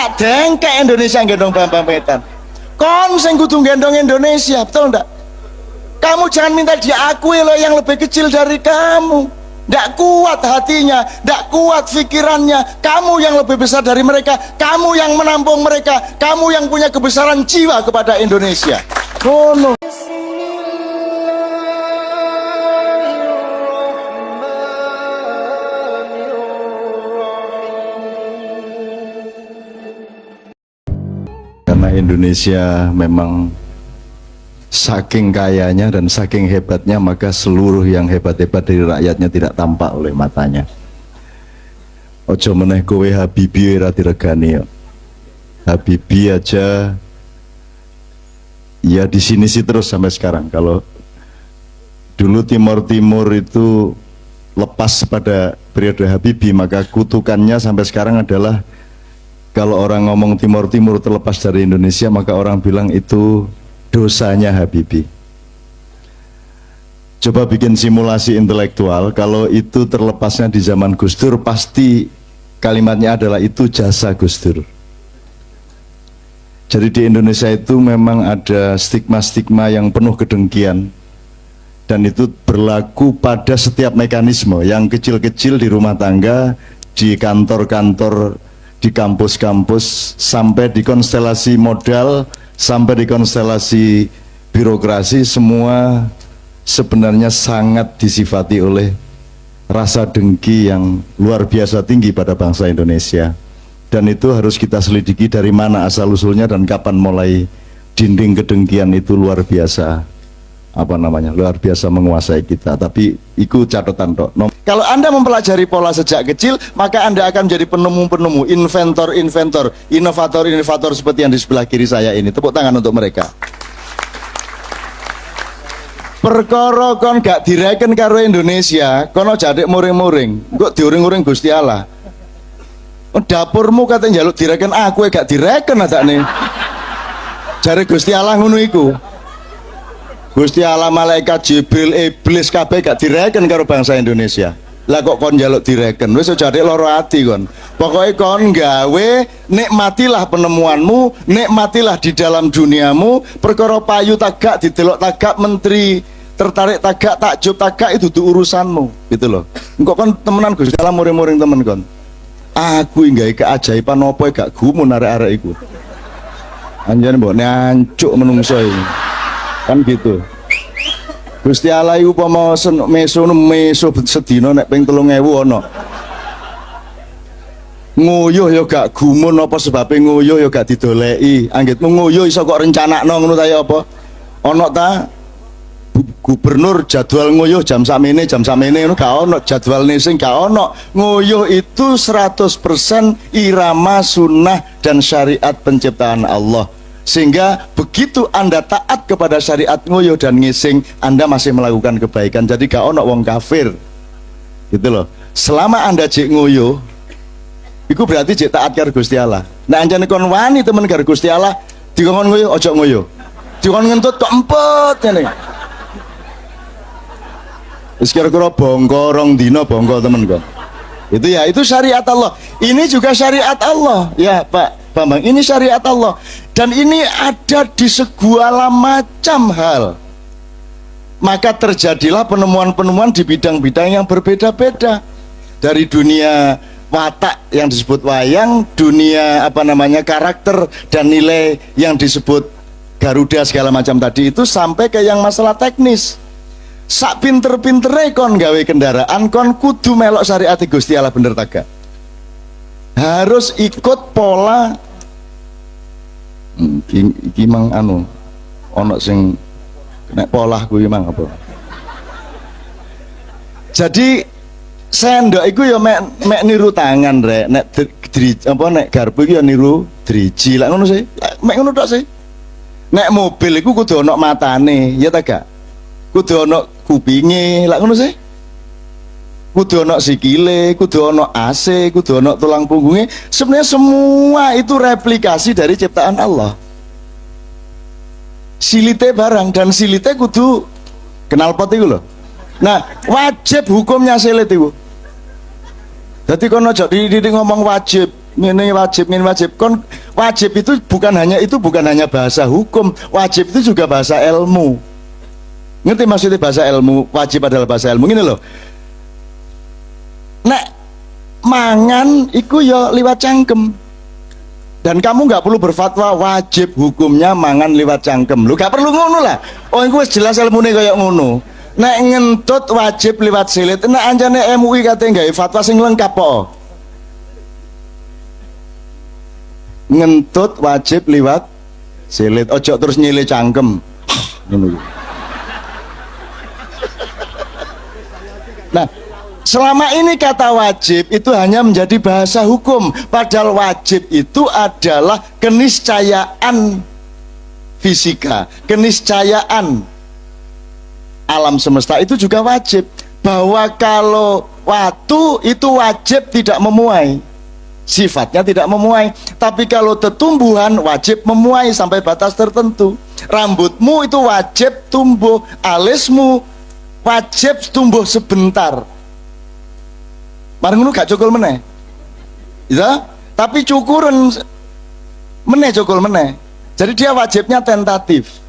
tak dengkek Indonesia gendong pamit-pamitan. Kon sing kudu gendong Indonesia, betul ndak? Kamu jangan minta diakui loh yang lebih kecil dari kamu. Ndak kuat hatinya, ndak kuat pikirannya. Kamu yang lebih besar dari mereka, kamu yang menampung mereka, kamu yang punya kebesaran jiwa kepada Indonesia. Oh no. Karena Indonesia memang saking kayanya dan saking hebatnya, maka seluruh yang hebat-hebat dari rakyatnya tidak tampak oleh matanya. Ojo meneh kowe Habibie ora diregani yo. Habibie aja ya di sini sih terus sampai sekarang. Kalau dulu Timur Timur itu lepas pada periode Habibie, maka kutukannya sampai sekarang adalah kalau orang ngomong Timur Timur terlepas dari Indonesia, maka orang bilang itu dosanya Habibie. Coba bikin simulasi intelektual, kalau itu terlepasnya di zaman Gus Dur, pasti kalimatnya adalah itu jasa Gus Dur. Jadi di Indonesia itu memang ada stigma-stigma yang penuh kedengkian, dan itu berlaku pada setiap mekanisme, yang kecil-kecil di rumah tangga, di kantor-kantor, di kampus-kampus, sampai di konstelasi modal, sampai di konstelasi birokrasi, semua sebenarnya sangat disifati oleh rasa dengki yang luar biasa tinggi pada bangsa Indonesia. Dan itu harus kita selidiki dari mana asal-usulnya dan kapan mulai dinding kedengkian itu luar biasa, luar biasa menguasai kita. Tapi itu catatan tok. Kalau Anda mempelajari pola sejak kecil, maka Anda akan menjadi penemu-penemu, inventor-inventor, inovator-inovator seperti yang di sebelah kiri saya ini. Tepuk tangan untuk mereka. Perkara kon gak direken karo Indonesia, kono jadek muring-muring, kok diuring-uring Gusti Allah. Dapurmu katanya njaluk direken, aku gak direken adakne. Jare Gusti Allah ngono iku. Gusti Allah, malaikat, Jibril, iblis kabeh gak direken karo bangsa Indonesia. Lah kok kon njaluk direken? Wis aja nek lara ati kon. Pokoke kon gawe, nikmatilah penemuanmu, nikmatilah di dalam duniamu. Perkara payu tagak didelok tagak, menteri tertarik tagak, takjub tagak, itu tuh urusanmu, gitu loh. Engko kon temenan Gusti Allah muring-muring temen kon. Aku nggawe keajaiban apa gak gumun arek-arek iku. Anjen mbok nancuk menungso iki. Kan gitu. Gusti Allah iku upama meso sedina nek ping 3000 ana. Nguyuh ya gak gumun apa sebabe nguyuh ya gak didoleki. Anggitmu nguyuh iso kok rencanakno ngono ta ya apa? Ana ta gubernur jadwal nguyuh jam sakmene ngono gak ono, jadwalne sing gak ono. Nguyuh itu 100% irama sunnah dan syariat penciptaan Allah. Sehingga begitu Anda taat kepada syariat nguyuh dan ngising, Anda masih melakukan kebaikan. Jadi gak ono wong kafir, gitu loh. Selama Anda jek nguyuh, itu berarti jek taat karo Gusti Allah. Nah anjane kon wani temen karo Gusti Allah, dikon nguyuh ojo nguyuh, dikon ngentut kok empet ngene. Wis kira-kira bongko rong dina bongko temen kok. Itu ya, itu syariat Allah. Ini juga syariat Allah, ya Pak Bambang, ini syariat Allah. Dan ini ada di segala macam hal. Maka terjadilah penemuan-penemuan di bidang-bidang yang berbeda-beda. Dari dunia watak yang disebut wayang, dunia karakter dan nilai yang disebut Garuda segala macam tadi itu, sampai ke yang masalah teknis. Sak pinter-pintere kon gawe kendaraan, kon kudu melok syariat Gusti Allah bener taga. Harus ikut pola iki mang ono sing nek polah kuwi mang apa. Jadi sendok iku ya mek niru tangan rek, nek nek garpu iku ya niru driji. Lah ngono sih. Mek ngono tok sih. Nek mobil iku kudu ono matane, ya ta gak? Kudu ono kupinge, lah ngono sih. Kudu ono sikile, kudu ono AC, kudu ono tulang punggungnya. Sebenarnya semua itu replikasi dari ciptaan Allah. Silite barang, dan silite kudu knalpot itu loh. Nah, wajib hukumnya silit itu. Jadi kono aja dididik ngomong wajib. Ini wajib, ini wajib. Kon wajib itu bukan hanya bahasa hukum, wajib itu juga bahasa ilmu. Ngerti maksudnya bahasa ilmu? Wajib adalah bahasa ilmu. Ini loh. Nek mangan iku yo liwat cangkem. Dan kamu nggak perlu berfatwa wajib hukumnya mangan liwat cangkem. Lu gak perlu ngono lah. Oh itu jelas ilmune kayak ngono. Nek ngentut wajib liwat silit. Nek anjane MUI katanya nggak fatwa sing lengkap kok. Ngentut wajib liwat silit, ojo terus nyile cangkem. Nah, selama ini kata wajib itu hanya menjadi bahasa hukum, padahal wajib itu adalah keniscayaan fisika, keniscayaan alam semesta itu juga wajib. Bahwa kalau watu itu wajib tidak memuai, sifatnya tidak memuai. Tapi kalau tetumbuhan wajib memuai sampai batas tertentu. Rambutmu itu wajib tumbuh, alismu wajib tumbuh sebentar. Bareng ngono gak cukul meneh. Ya, tapi cukuran meneh cukul meneh. Jadi dia wajibnya tentatif.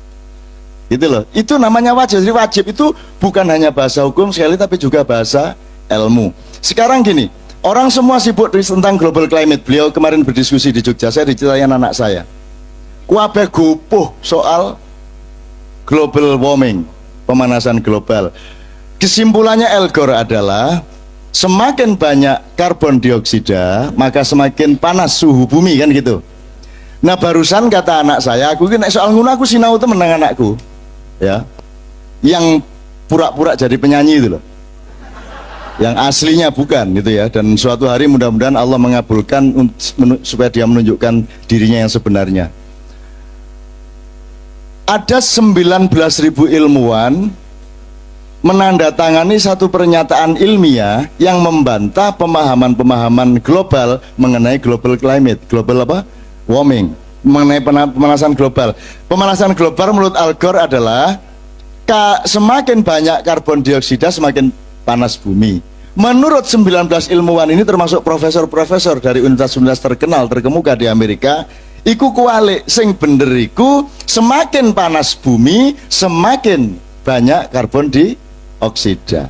Gitu loh. Itu namanya wajib. Jadi wajib itu bukan hanya bahasa hukum sekali tapi juga bahasa ilmu. Sekarang gini, orang semua sibuk tentang global climate. Beliau kemarin berdiskusi di Jogja, saya diceritain anak saya. Kuabe gupuh soal global warming, pemanasan global. Kesimpulannya Al Gore adalah semakin banyak karbon dioksida, maka semakin panas suhu bumi, kan gitu. Nah barusan kata anak saya, aku ini soal ngono aku sinau temen anakku, ya, yang pura-pura jadi penyanyi itu loh. Yang aslinya bukan gitu ya. Dan suatu hari mudah-mudahan Allah mengabulkan supaya dia menunjukkan dirinya yang sebenarnya. Ada 19.000 ilmuwan menandatangani satu pernyataan ilmiah yang membantah pemahaman-pemahaman global mengenai global climate, global apa? Warming, mengenai pemanasan global. Pemanasan global menurut Al Gore adalah semakin banyak karbon dioksida semakin panas bumi. Menurut 19 ilmuwan ini termasuk profesor-profesor dari universitas terkenal terkemuka di Amerika, iku kualik sing bener iku semakin panas bumi semakin banyak karbon dioksida.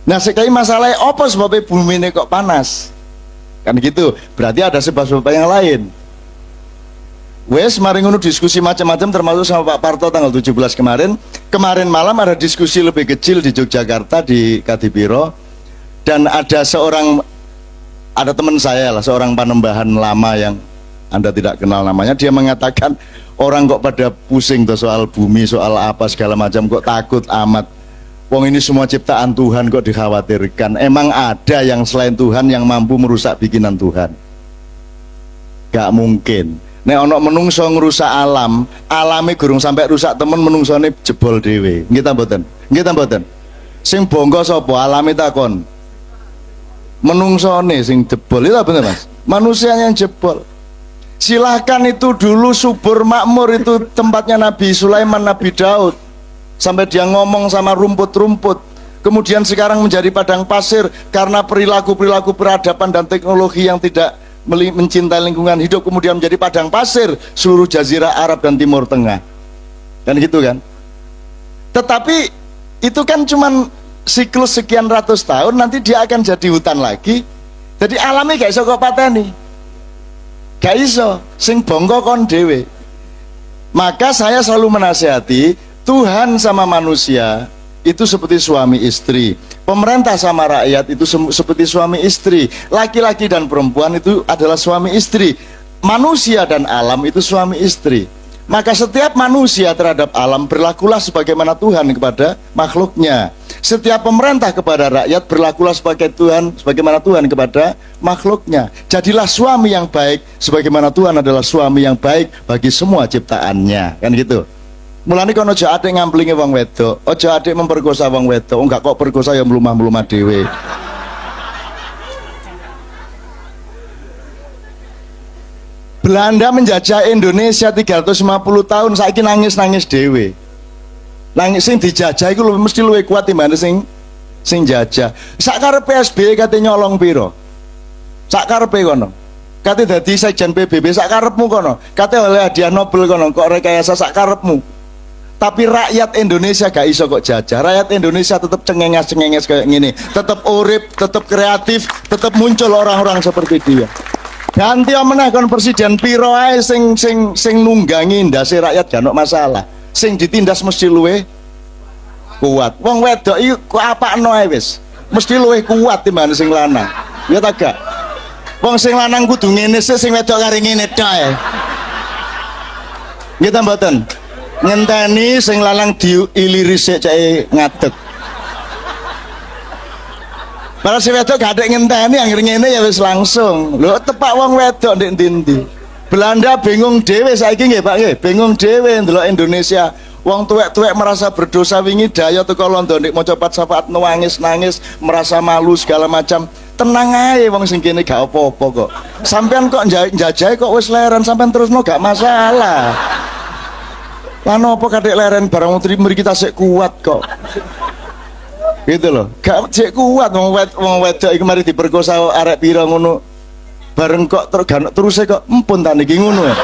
Nah sekali masalahnya apa sebabnya bumi ini kok panas? Kan gitu, berarti ada sebab-sebab yang lain. Wes mari ngono diskusi macam-macam termasuk sama Pak Parto tanggal 17 kemarin. Kemarin malam ada diskusi lebih kecil di Yogyakarta di Kadipiro, dan ada teman saya lah, seorang panembahan lama yang Anda tidak kenal namanya. Dia mengatakan orang kok pada pusing tuh soal bumi, soal apa segala macam, kok takut amat. Wong ini semua ciptaan Tuhan kok dikhawatirkan. Emang ada yang selain Tuhan yang mampu merusak bikinan Tuhan? Gak mungkin. Nek ono menungso ngrusak alam, alame gurung sampai rusak temen menungsone jebol dhewe. Nggih ta mboten? Nggih ta mboten? Sing bongko sapa? Alame takon. Menungsone sing jebol. Itu bener Mas. Manusia yang jebol. Silahkan itu dulu subur makmur, itu tempatnya Nabi Sulaiman, Nabi Daud. Sampai dia ngomong sama rumput-rumput. Kemudian sekarang menjadi padang pasir karena perilaku-perilaku peradaban dan teknologi yang tidak mencintai lingkungan hidup, kemudian menjadi padang pasir seluruh jazirah Arab dan Timur Tengah, kan gitu kan. Tetapi itu kan cuman siklus sekian ratus tahun, nanti dia akan jadi hutan lagi. Jadi alamnya gak iso kok pateni, gak iso, sing bongko kon dewe. Maka saya selalu menasihati, Tuhan sama manusia itu seperti suami istri, pemerintah sama rakyat itu seperti suami istri, laki-laki dan perempuan itu adalah suami istri, manusia dan alam itu suami istri. Maka setiap manusia terhadap alam berlakulah sebagaimana Tuhan kepada makhluknya. Setiap pemerintah kepada rakyat berlakulah sebagai Tuhan, sebagaimana Tuhan kepada makhluknya. Jadilah suami yang baik sebagaimana Tuhan adalah suami yang baik bagi semua ciptaannya, kan gitu. Mulane kono aja atik ngamplinge wong wedok, aja atik memperkosa wong wedok. Enggak kok perkosa ya mlumah-mlumah dhewe. Belanda menjajah Indonesia 350 tahun, saiki nangis-nangis dhewe. Nangis sing dijajah iku mesti luwih kuat timbang sing jajah. Sak karepe SBY kate nyolong piro? Sak karepe kono. Kate dadi sekjen PBB sak karepmu kono. Kate oleh hadiah Nobel kono, kok rekayasa sak karepmu. Tapi rakyat Indonesia gak iso kok jajah. Rakyat Indonesia tetap cengenges-cengenges kayak gini. Tetap urip, tetap kreatif, tetap muncul orang-orang seperti dia. Ganti meneh kon presiden piro ae sing nunggangi ndase rakyat gak ono masalah. Sing ditindas mesti luwe kuat. Wong wedok iki kok apakno ae wis. Mesti luwe kuat timbang sing lanang. Ya ta gak? Wong sing lanang kudu ngene sing wedok kari ngene tok ae. Nggih ta mboten? Ngenteni sing lanang diiliri sik cake ngadeg. Padahal si wedok gak ada ngenteni anggere ngene ya wis langsung. Lho tepak wong wedok ndek ndi-ndi. Belanda bingung dhewe saiki nggih Pak nggih, bingung dhewe ndelok Indonesia. Wong tuwek-tuwek merasa berdosa wingi daya teko Londo ndek maca Safaat nangis-nangis, merasa malu segala macam. Tenang ae wong sing kene gak apa-apa kok. Sampean kok njajahe kok wis leren, sampean terusno gak masalah. Lan apa kadek leren barang mriki kita sik kuat kok. Gitu loh. Gak sik kuat wong wedok iki mari diperkosa arek pira ngono. Bareng kok terus kok empun ta niki ngono ya.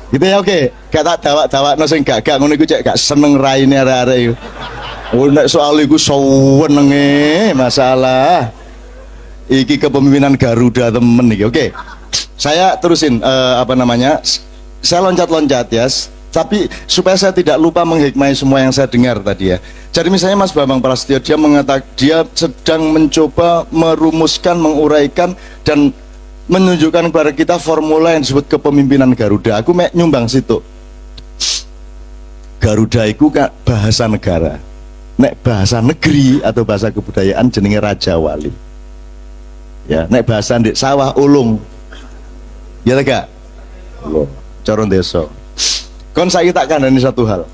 Gitu ya oke, gak tak dawak-dawakno sing gak ngono iku cek gak seneng raine arek-arek iku. Oh nek soal iku senenge masalah. Iki kepemimpinan Garuda temen iki. Oke. Saya terusin apa namanya? Saya loncat-loncat ya. Tapi supaya saya tidak lupa menghikmati semua yang saya dengar tadi ya. Jadi misalnya Mas Bambang Prasetyo dia sedang mencoba merumuskan, menguraikan dan menunjukkan kepada kita formula yang disebut kepemimpinan Garuda. Aku nyumbang situ. Garuda itu kan bahasa negara. Nek bahasa negeri atau bahasa kebudayaan jenenge Raja Wali. Ya, nek bahasa ndek sawah ulung. Ya gak? Coron desa. Kon saya tak kandani satu hal.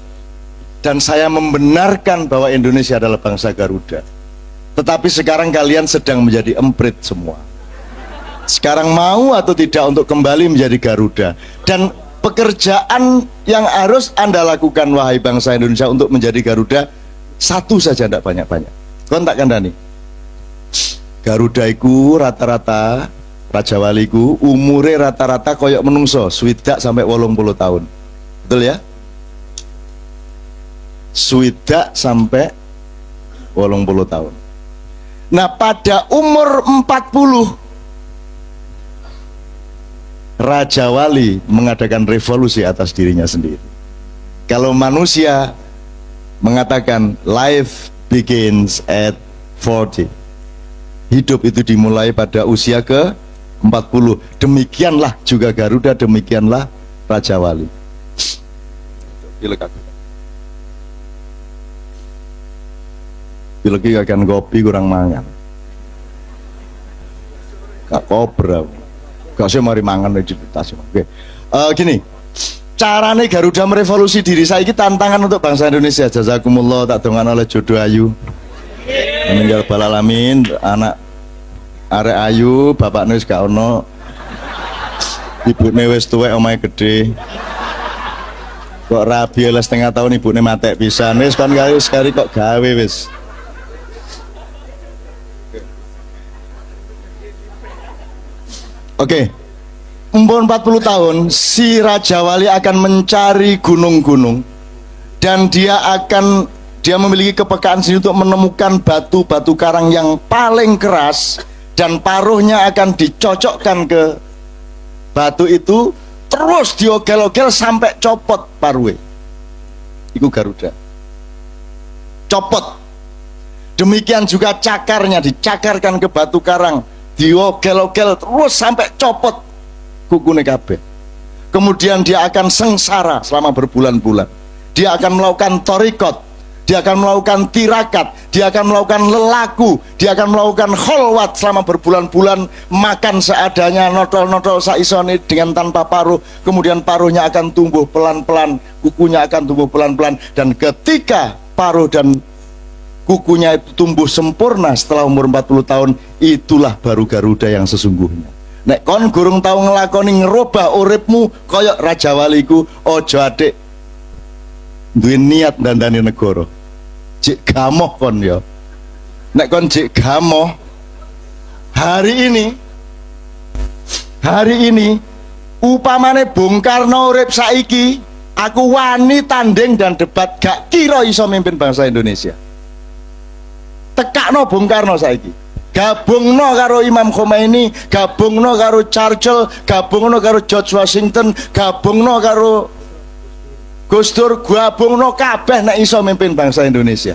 Dan saya membenarkan bahwa Indonesia adalah bangsa Garuda. Tetapi sekarang kalian sedang menjadi emprit semua. Sekarang mau atau tidak untuk kembali menjadi Garuda. Dan pekerjaan yang harus Anda lakukan wahai bangsa Indonesia untuk menjadi Garuda satu saja, tidak banyak-banyak. Kon tak kandani. Garuda iku rata-rata Raja Wali ku umure rata-rata koyok menungso 60 sampai 80 tahun. Betul ya? 60 sampai 80 tahun. Nah, pada umur 40 Raja Wali mengadakan revolusi atas dirinya sendiri. Kalau manusia mengatakan life begins at 40, hidup itu dimulai pada usia ke 40. Demikianlah juga Garuda, demikianlah Raja Wali. Pilek akan kopi kurang mangan. Gak kobra. Gak usah mari mangan di tas. Oke. Gini, carane Garuda merevolusi diri saya ini tantangan untuk bangsa Indonesia. Jazakumullah, tak dongan oleh jodoh ayu. Amin ya rabbal alamin. Anak arek ayu, bapakne wis gak ono. Ibune wis tuwek, omahe gede. Kok rabi lah setengah tahun ibune matek pisan. Wis kon sekali kok gawe wis. Oke, umur 40 tahun si Raja Wali akan mencari gunung-gunung dan dia memiliki kepekaan sendiri untuk menemukan batu-batu karang yang paling keras dan paruhnya akan dicocokkan ke batu itu, terus diogel-ogel sampai copot paruhnya. Itu Garuda. Copot. Demikian juga cakarnya dicakarkan ke batu karang, diogel-ogel terus sampai copot kukune kabeh. Kemudian dia akan sengsara selama berbulan-bulan. Dia akan melakukan torikot, dia akan melakukan tirakat, dia akan melakukan lelaku, dia akan melakukan kholwat selama berbulan-bulan, makan seadanya, notol-notol saisoni dengan tanpa paruh. Kemudian paruhnya akan tumbuh pelan-pelan, kukunya akan tumbuh pelan-pelan, dan ketika paruh dan kukunya itu tumbuh sempurna setelah umur 40 tahun, itulah baru Garuda yang sesungguhnya. Nek kon gurung tau ngelakoni ngerubah uripmu koyok Raja Waliku, ojo adik duwe niat dandani negara. jek gamoh kon ya. Nek kon jek gamoh hari ini upamane Bung Karno urip saiki, aku wani tanding dan debat gak kira iso mimpin bangsa Indonesia. Tekakno Bung Karno saiki, gabungno karo Imam Khomeini, gabungno karo Churchill, gabungno karo George Washington, gabungno karo Gus Dur, gabungno kabeh nek iso mimpin bangsa Indonesia.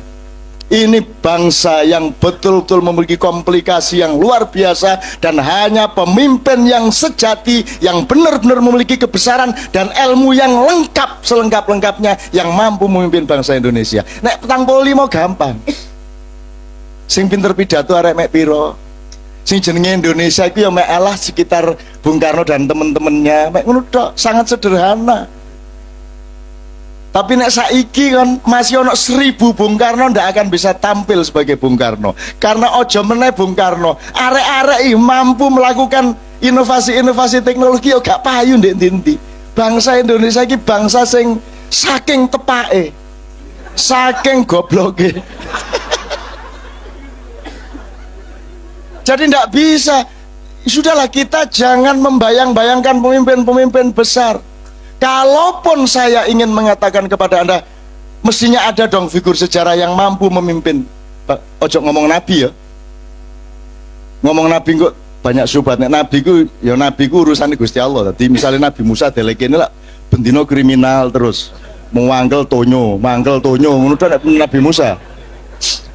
Ini bangsa yang betul-betul memiliki komplikasi yang luar biasa, dan hanya pemimpin yang sejati, yang benar-benar memiliki kebesaran dan ilmu yang lengkap, selengkap-lengkapnya, yang mampu memimpin bangsa Indonesia. Nek petang poli mau gampang, sing pinter pidato arek mek piro, sing jenenge Indonesia itu ya mek alah sekitar Bung Karno dan temen-temennya, mek ngono tok, sangat sederhana. Tapi nek saiki kan masih ono 1000 Bung Karno ndak akan bisa tampil sebagai Bung Karno, karena ojo meneh Bung Karno arek-arek mampu melakukan inovasi-inovasi teknologi yo gak payu ndek ndi. Bangsa Indonesia iki bangsa sing saking tepake, saking gobloke. Jadi ndak bisa. Sudahlah, kita jangan membayang-bayangkan pemimpin-pemimpin besar. Kalaupun saya ingin mengatakan kepada Anda, mestinya ada dong figur sejarah yang mampu memimpin. Ojo ngomong nabi ya. Ngomong nabi kok banyak syubhat. Nabi ku ya, nabi ku urusan Gusti Allah. Tadi misalnya Nabi Musa delekene lah bendino kriminal terus mangkel tonyo ngono tok Nabi Musa.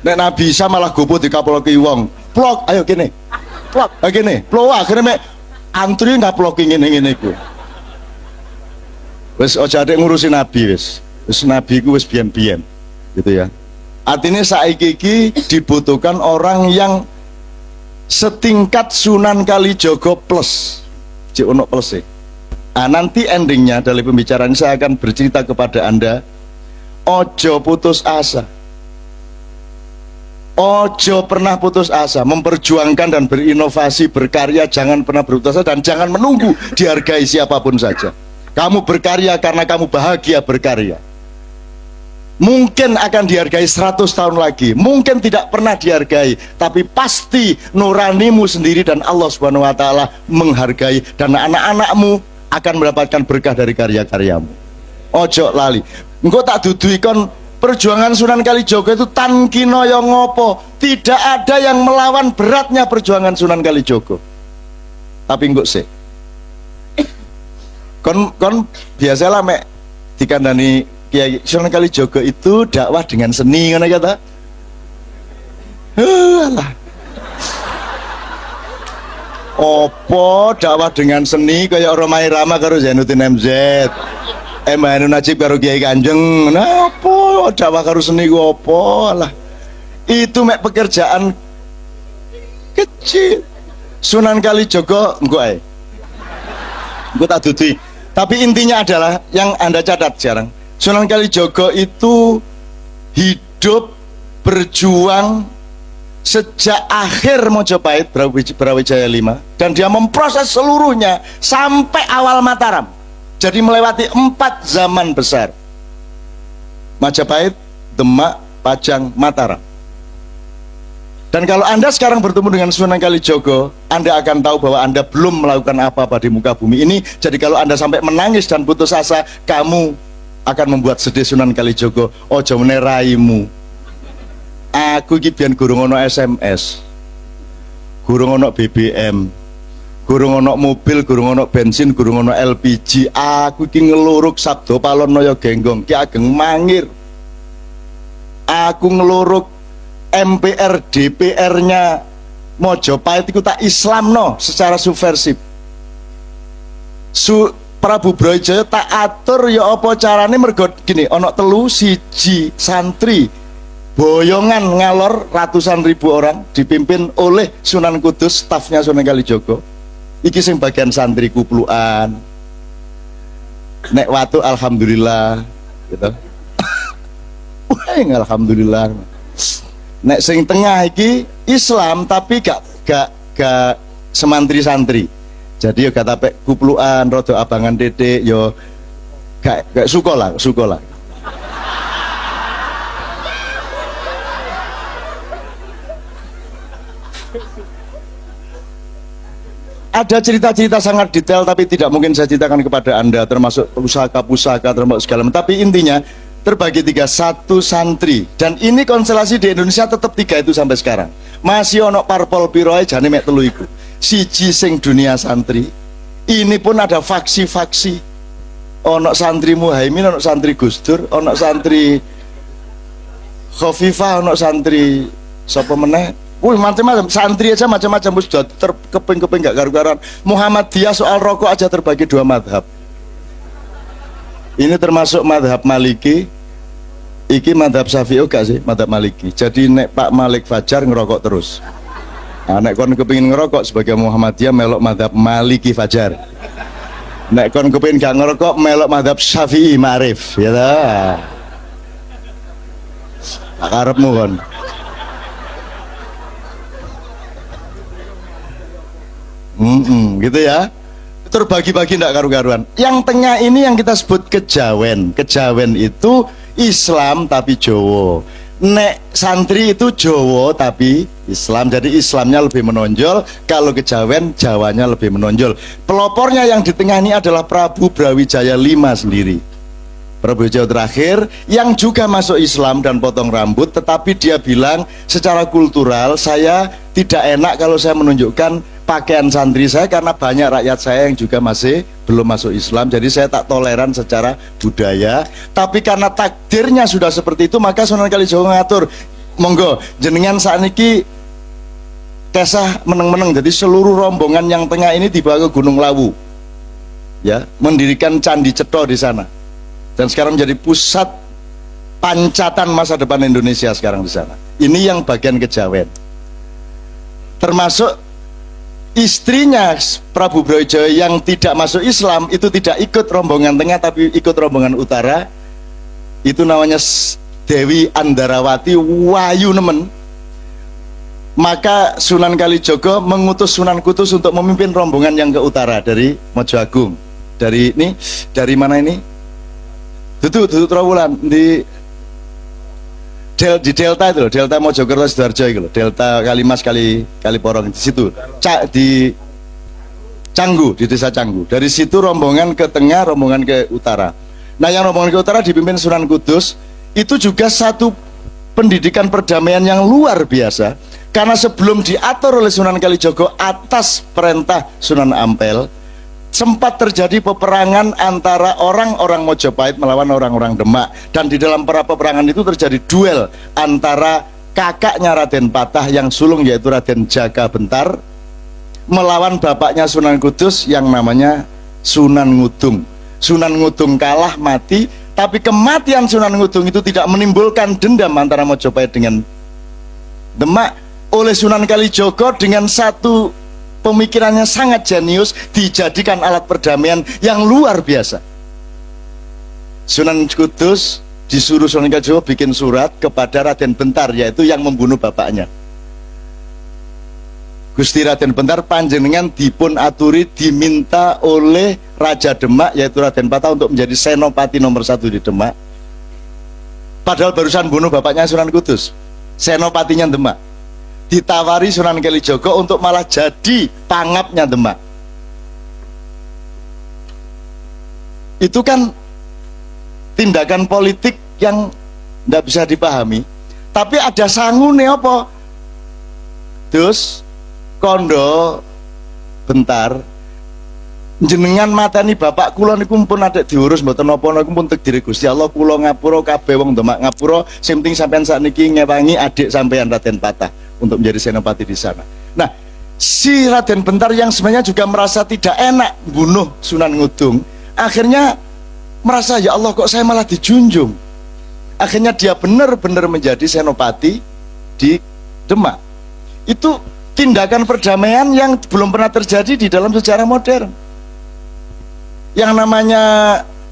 Nek Nabi Isa malah gopo dikaploki wong. Plok, ayo kene. Plok, ayo kene. Plok akhirnya mek antri ngaploki ngene-ngene iku. Wes ojo adek ngurusin Nabi wes Nabi ku wes biyen-biyen gitu ya. Artinya saiki iki dibutuhkan orang yang setingkat Sunan Kalijogo plus, cek ono plus sih. Nanti endingnya dari pembicaraan saya akan bercerita kepada Anda, ojo putus asa, ojo pernah putus asa, memperjuangkan dan berinovasi, berkarya, jangan pernah berputus asa, dan jangan menunggu dihargai siapapun saja. Kamu berkarya karena kamu bahagia berkarya. Mungkin akan dihargai 100 tahun lagi, mungkin tidak pernah dihargai, tapi pasti nuranimu sendiri dan Allah Subhanahu wa Ta'ala menghargai, dan anak-anakmu akan mendapatkan berkah dari karya-karyamu. Ojo lali. Engkau tak dudui kon perjuangan Sunan Kalijogo itu tan kino yang ngopo. Tidak ada yang melawan beratnya perjuangan Sunan Kalijogo. Tapi engkau sih, kon biasalah mek dikandani Kiai Sunan Kalijogo itu dakwah dengan seni, ngono kata. Alah. Opo dakwah dengan seni kayak Romai Rama karo Zainuddin MZ, Mbah Najib karo Kiai Kanjeng. Nah, opo dakwah karo seni ku opo lah. Itu mek pekerjaan kecil. Sunan Kalijogo engko ae. Engko tak duduhi. Tapi intinya adalah yang Anda catat sekarang, Sunan Kalijogo itu hidup berjuang sejak akhir Mojopahit Brawijaya 5, dan dia memproses seluruhnya sampai awal Mataram. Jadi melewati 4 zaman besar: Majapahit, Demak, Pajang, Mataram. Dan kalau Anda sekarang bertemu dengan Sunan Kalijogo, Anda akan tahu bahwa Anda belum melakukan apa-apa di muka bumi ini. Jadi kalau Anda sampai menangis dan putus asa, kamu akan membuat sedih Sunan Kalijogo. Ojo meneraimu. Aku iki biyen gurung ono SMS, gurung ono BBM, gurung ono mobil, gurung ono bensin, gurung ono LPG. Aku iki ngeluruk Sabdo Palon Noyo Genggong, Ki Ageng Mangir. Aku ngeluruk MPR DPR-nya Mojopahit itu tak Islam no secara subversif. Prabu Brawijaya tak atur ya apa carane, mergo gini, ono telu siji santri boyongan ngalor ratusan ribu orang dipimpin oleh Sunan Kudus, stafnya Sunan Kalijogo. Iki sing bagian santri kupluan. Nek watu alhamdulillah gitu. Wah, alhamdulillah. Nek sing tengah iki Islam tapi gak semantri santri. Jadi yo gak tapek kupluan, rodo abangan dedek, yo gak sukola. Ada cerita-cerita sangat detail tapi tidak mungkin saya ceritakan kepada Anda, termasuk pusaka-pusaka, termasuk segala macam. Tapi intinya terbagi tiga, satu santri, dan ini konstelasi di Indonesia tetap tiga itu sampai sekarang. Masih ono parpol piroe jane mek telu iku. Siji sing dunia santri. Ini pun ada faksi-faksi. Ono santri Muhaimin, ono santri Gus Dur, ono santri Khofifah, ono santri sapa meneh? Wih, macam-macam santri aja macam-macam, sudah terkeping-keping gak karu-karuan. Muhammadiyah soal rokok aja terbagi dua madhab. Ini termasuk madhab Maliki. Iki madhab Syafi'i gak sih? Madhab Maliki. Jadi nek Pak Malik Fajar ngerokok terus. Nah, nek kon kepingin ngerokok sebagai Muhammadiyah melok madhab Maliki Fajar. Nek kon kepingin gak ngerokok melok madhab Syafi'i Ma'rif. Ya dah. Tak karepmu kon. Gitu ya, terbagi-bagi tidak karu-karuan. Yang tengah ini yang kita sebut kejawen. Kejawen itu Islam tapi Jowo. Nek santri itu Jowo tapi Islam, jadi Islamnya lebih menonjol. Kalau kejawen, Jawanya lebih menonjol. Pelopornya yang di tengah ini adalah Prabu Brawijaya V sendiri. Prabu Brawijaya terakhir yang juga masuk Islam dan potong rambut, tetapi dia bilang secara kultural saya tidak enak kalau saya menunjukkan pakaian santri saya karena banyak rakyat saya yang juga masih belum masuk Islam, jadi saya tak toleran secara budaya. Tapi karena takdirnya sudah seperti itu, maka Sunan Kalijaga ngatur, monggo jenengan sakniki kesah meneng-meneng, jadi seluruh rombongan yang tengah ini dibawa ke Gunung Lawu, ya, mendirikan Candi Cetha di sana, dan sekarang menjadi pusat pancatan masa depan Indonesia sekarang di sana. Ini yang bagian kejawen, termasuk istrinya Prabu Brawijaya yang tidak masuk Islam itu tidak ikut rombongan tengah tapi ikut rombongan utara. Itu namanya Dewi Andarawati Wayu Nemen. Maka Sunan Kalijaga mengutus Sunan Kudus untuk memimpin rombongan yang ke utara dari Mojo Agung. Dari ini, dari mana ini? Duduk Trawulan di delta itu loh, delta Mojokerto Sidoarjo itu loh, delta Kalimas Kaliporong di situ, di Canggu, di desa Canggu. Dari situ rombongan ke tengah, rombongan ke utara. Nah, yang rombongan ke utara dipimpin Sunan Kudus. Itu juga satu pendidikan perdamaian yang luar biasa, karena sebelum diatur oleh Sunan Kalijaga atas perintah Sunan Ampel, sempat terjadi peperangan antara orang-orang Mojopahit melawan orang-orang Demak, dan di dalam para peperangan itu terjadi duel antara kakaknya Raden Patah yang sulung yaitu Raden Jaka Bentar melawan bapaknya Sunan Kudus yang namanya Sunan Ngudung. Sunan Ngudung kalah, mati, tapi kematian Sunan Ngudung itu tidak menimbulkan dendam antara Mojopahit dengan Demak. Oleh Sunan Kalijaga dengan satu pemikirannya sangat jenius dijadikan alat perdamaian yang luar biasa. Sunan Kudus disuruh Sunan Kalijaga bikin surat kepada Raden Bentar, yaitu yang membunuh bapaknya. Gusti Raden Bentar panjenengan dipun aturi diminta oleh Raja Demak yaitu Raden Patah untuk menjadi senopati nomor 1 di Demak. Padahal barusan bunuh bapaknya Sunan Kudus, senopatinya Demak. Ditawari Sunan Kalijaga untuk malah jadi pangapnya Demak. Itu kan tindakan politik yang tidak bisa dipahami. Tapi ada sangune apa? Terus kondo bentar jenengan mateni bapak kula niku pun ada diurus mboten napa niku pun takdir Gusti Allah, kula ngapura kabeh wong Demak ngapura, sing penting sampean sakniki ngewangi adik sampean Raden Patah untuk menjadi senopati di sana. Nah, si Raden Bentar yang sebenarnya juga merasa tidak enak bunuh Sunan Ngudung, akhirnya merasa ya Allah kok saya malah dijunjung. Akhirnya dia benar-benar menjadi senopati di Demak. Itu tindakan perdamaian yang belum pernah terjadi di dalam sejarah modern. Yang namanya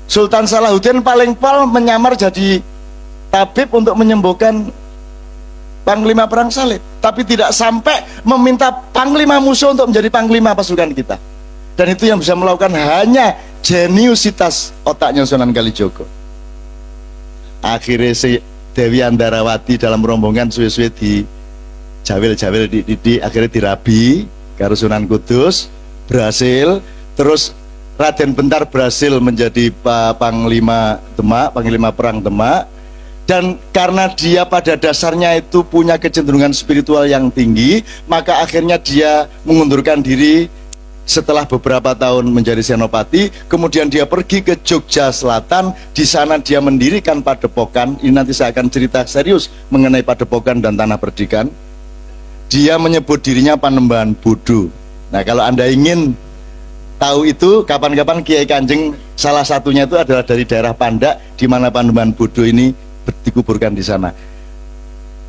Sultan Salahuddin paling pol menyamar jadi tabib untuk menyembuhkan Panglima Perang Salib, tapi tidak sampai meminta Panglima musuh untuk menjadi Panglima pasukan kita. Dan itu yang bisa melakukan hanya jeniusitas otaknya Sunan Kalijaga. Akhirnya si Dewi Andarawati dalam rombongan suwe-suwe jawil di akhirnya dirabi karo Sunan Kudus, berhasil. Terus Raden Bentar berhasil menjadi Panglima Demak, Panglima Perang Demak. Dan karena dia pada dasarnya itu punya kecenderungan spiritual yang tinggi, maka akhirnya dia mengundurkan diri setelah beberapa tahun menjadi senopati. Kemudian dia pergi ke Jogja Selatan. Di sana dia mendirikan padepokan. Ini nanti saya akan cerita serius mengenai padepokan dan tanah perdikan. Dia menyebut dirinya Panembahan Bodo. Nah, kalau Anda ingin tahu itu, kapan-kapan Kiai Kanjeng salah satunya itu adalah dari daerah Pandak, di mana Panembahan Bodo ini dikuburkan di sana.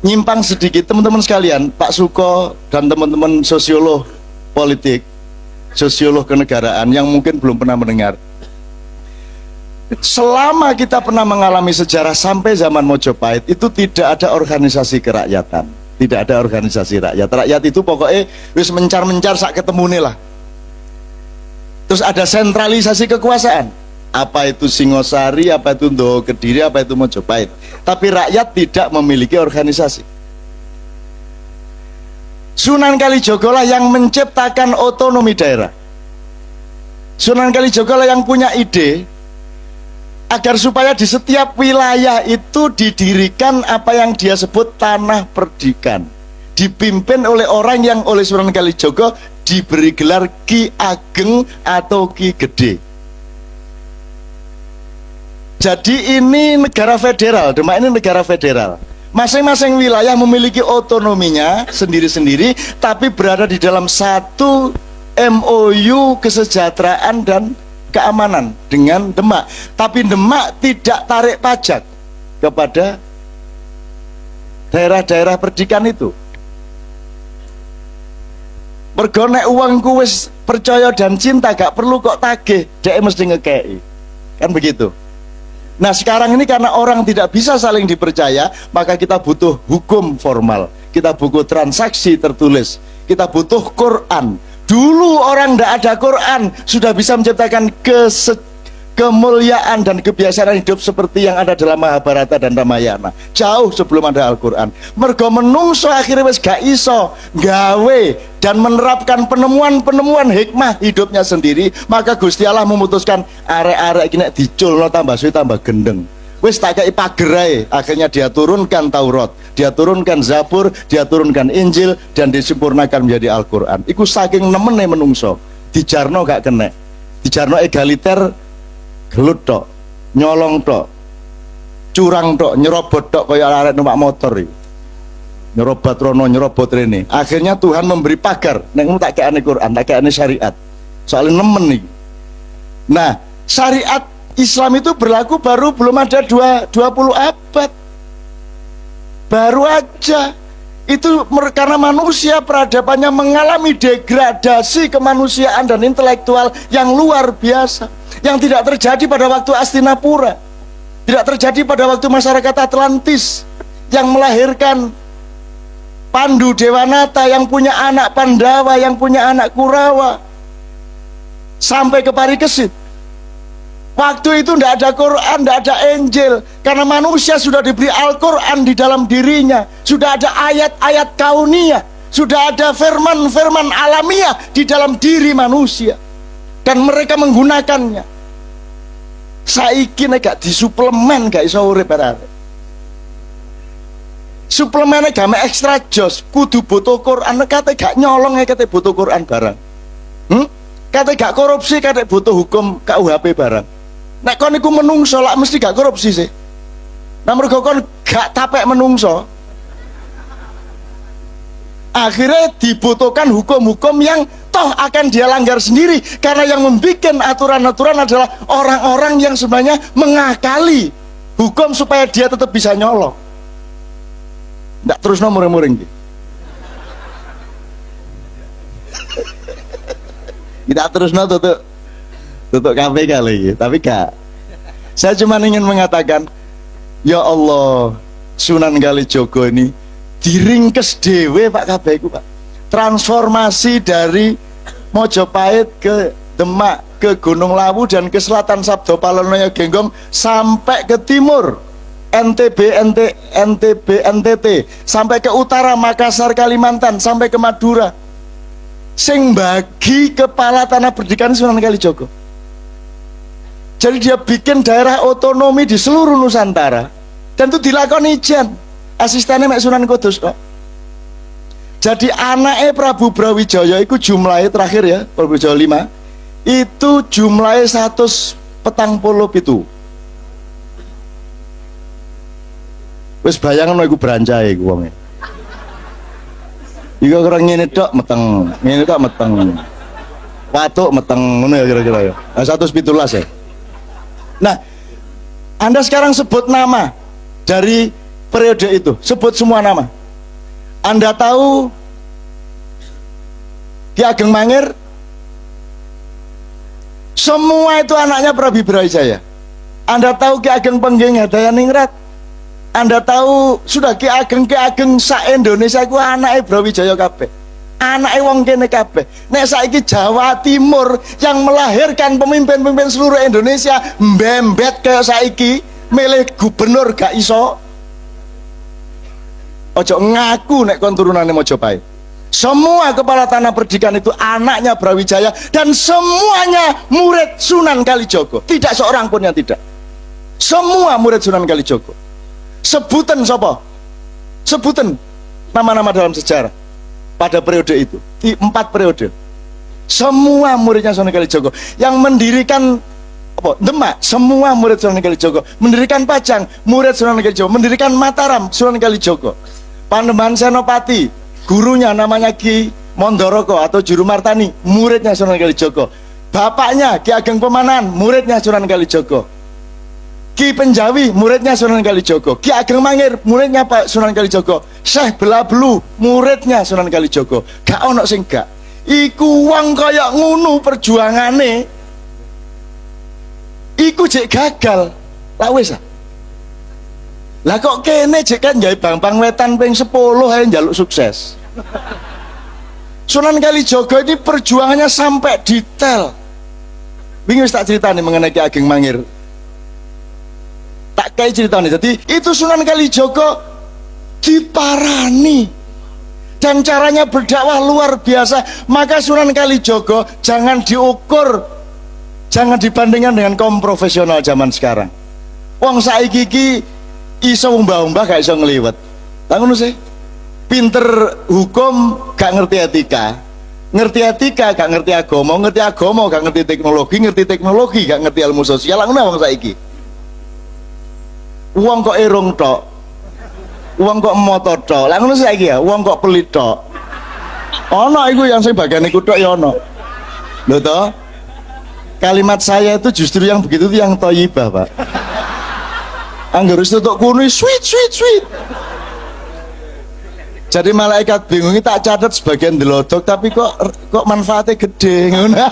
Nyimpang sedikit teman-teman sekalian, Pak Suko dan teman-teman sosiolog politik, sosiolog kenegaraan yang mungkin belum pernah mendengar. Selama kita pernah mengalami sejarah sampai zaman Mojopahit, itu tidak ada organisasi kerakyatan, tidak ada organisasi rakyat. Rakyat itu pokoknya wis mencar-mencar sak ketemune lah. Terus ada sentralisasi kekuasaan. Apa itu Singosari, apa itu Ndowo Kediri, apa itu Mojopahit. Tapi rakyat tidak memiliki organisasi. Sunan Kalijogo lah yang menciptakan otonomi daerah. Sunan Kalijogo lah yang punya ide agar supaya di setiap wilayah itu didirikan apa yang dia sebut tanah perdikan, dipimpin oleh orang yang oleh Sunan Kalijogo diberi gelar Ki Ageng atau Ki Gede. Jadi ini negara federal, Demak ini negara federal. Masing-masing wilayah memiliki otonominya sendiri-sendiri, tapi berada di dalam satu MOU kesejahteraan dan keamanan dengan Demak. Tapi Demak tidak tarik pajak kepada daerah-daerah perdikan itu. Mergo nek uangku wis percaya dan cinta, gak perlu kok tagih, dhek mesti ngekei. Kan begitu. Nah, sekarang ini karena orang tidak bisa saling dipercaya, maka kita butuh hukum formal, kita butuh transaksi tertulis, kita butuh Quran. Dulu orang tidak ada Quran sudah bisa menciptakan kemuliaan dan kebiasaan hidup seperti yang ada dalam Mahabharata dan Ramayana, jauh sebelum ada Al-Quran. Mergo menungso akhirnya wis gak iso gawe dan menerapkan penemuan-penemuan hikmah hidupnya sendiri, maka Gusti Allah memutuskan arek-arek iki nek diculno tambah suwi tambah gendeng. Wis tak kei pager, akhirnya dia turunkan Taurat, dia turunkan Zabur, dia turunkan Injil, dan disempurnakan menjadi Al-Quran. Iku saking nemene menungso, dijarno gak kena, dijarno egaliter, gelut tok, nyolong tok, curang tok, nyerobot tok kaya arek numpak motor iki. Nyerobot rono, nyerobot rene. Akhirnya Tuhan memberi pagar, nek ngono tak kekane Quran, tak kekane syariat. Soalnya nemen iki. Nah, syariat Islam itu berlaku baru belum ada 20 abad. Baru aja. Itu karena manusia peradabannya mengalami degradasi kemanusiaan dan intelektual yang luar biasa, yang tidak terjadi pada waktu Astinapura, tidak terjadi pada waktu masyarakat Atlantis yang melahirkan Pandu Dewanata, yang punya anak Pandawa, yang punya anak Kurawa, sampai ke Parikesit. Waktu itu tidak ada Quran, tidak ada Injil, karena manusia sudah diberi Al-Quran di dalam dirinya, sudah ada ayat-ayat kauniyah, sudah ada firman-firman alamiah di dalam diri manusia, dan mereka menggunakannya. Saiki nek gak disuplemen gak iso urip arek. Suplemennya gak ekstra jos, kudu butuh Quran, kate gak nyolong kate butuh Quran barang. Kate gak korupsi, kate butuh hukum KUHP barang. Nek kon iku menungso lak mesti gak korupsi sih. Nah mergo kon gak tapek menungso, akhirnya dibutuhkan hukum-hukum yang toh akan dia langgar sendiri, karena yang membuat aturan-aturan adalah orang-orang yang sebenarnya mengakali hukum supaya dia tetap bisa nyolong. Nggak terus muring-muring. Tidak terus tutup KPK lagi, tapi gak. Saya cuma ingin mengatakan, ya Allah, Sunan Kalijogo ini diringkes dewe Pak KPK Pak. Transformasi dari Mojopahit ke Demak, ke Gunung Lawu, dan ke selatan Sabdo Palonoyo Genggong sampai ke timur NTB, NTB, NTT, sampai ke utara Makassar, Kalimantan, sampai ke Madura. Sing bagi kepala tanah pendidikan Sunan Kalijogo. Jadi dia bikin daerah otonomi di seluruh Nusantara, dan itu dilakoni ijen. Asistennya Mek Sunan Kudus kok. Jadi anaknya Prabu Brawijaya itu jumlahnya terakhir ya, Prabu Brawijaya 5, itu jumlahnya 147. Wis bayangan iku brancai iku wonge. Iku ora ngene tok meteng, ngene tok meteng. Watuk meteng ngono ya kira-kira ya. Nah, 117 ya. Nah, Anda sekarang sebut nama dari periode itu, sebut semua nama. Anda tahu Ki Ageng Mangir? Semua itu anaknya Prabu Brawijaya. Anda tahu Ki Ageng Pengging Hadayaningrat? Anda tahu sudah Ki Ageng sak Indonesia itu anaknya Brawijaya kabeh. Anaknya wong kene kabeh. Nek saiki Jawa Timur yang melahirkan pemimpin-pemimpin seluruh Indonesia mbembet kayak saiki milih gubernur gak iso. Ojo ngaku nek kon turunane Mojopahit. Semua kepala tanah pendidikan itu anaknya Brawijaya dan semuanya murid Sunan Kalijogo. Tidak seorang pun yang tidak. Semua murid Sunan Kalijogo. Sebutan sapa? Sebutan nama-nama dalam sejarah pada periode itu. 4 periode. Semua muridnya Sunan Kalijogo. Yang mendirikan apa? Demak, semua murid Sunan Kalijogo. Mendirikan Pajang, murid Sunan Kalijogo. Mendirikan Mataram, Sunan Kalijogo. Panembahan Senopati, gurunya namanya Ki Mondoroko atau Juru Martani, muridnya Sunan Kalijogo. Bapaknya Ki Ageng Pemanan, muridnya Sunan Kalijogo. Ki Penjawi, muridnya Sunan Kalijogo. Ki Ageng Mangir, muridnya Pak Sunan Kalijogo. Syekh Belabelu, muridnya Sunan Kalijogo. Gak ono sing gak. Iku wong kaya ngunu perjuangane. Iku jek gagal. Lah wis ah. Lah kok kene jek kan gawe Bambang Wetan ping 10 ae njaluk sukses. Sunan Kalijogo ini perjuangannya sampai detail. Wingi wis tak critani mengenai Ki Ageng Mangir. Tak kayak ceritanya. Jadi itu Sunan Kalijogo diparani dan caranya berdakwah luar biasa. Maka Sunan Kalijogo jangan diukur, jangan dibandingkan dengan kaum profesional zaman sekarang. Wong saiki iki iso umbah-umbah gak iso ngliwet. Lah ngono sih. Pinter hukum gak ngerti etika. Ngerti etika gak ngerti agama, ngerti agama gak ngerti teknologi gak ngerti ilmu sosial. Lah ngono wong saiki. Wong kok irung tok. Wong kok motor tok. Lah ngono saiki ya, wong kok pelit tok. Ono iku yang sing bagian iku tok ya ono. Lho toh? Kalimat saya itu justru yang begitu itu yang thayyibah, Pak. Angger wis tutuk kuno sweet. Jadi malaikat bingung tak catat sebagian delodok tapi kok manfaatnya gede ngono.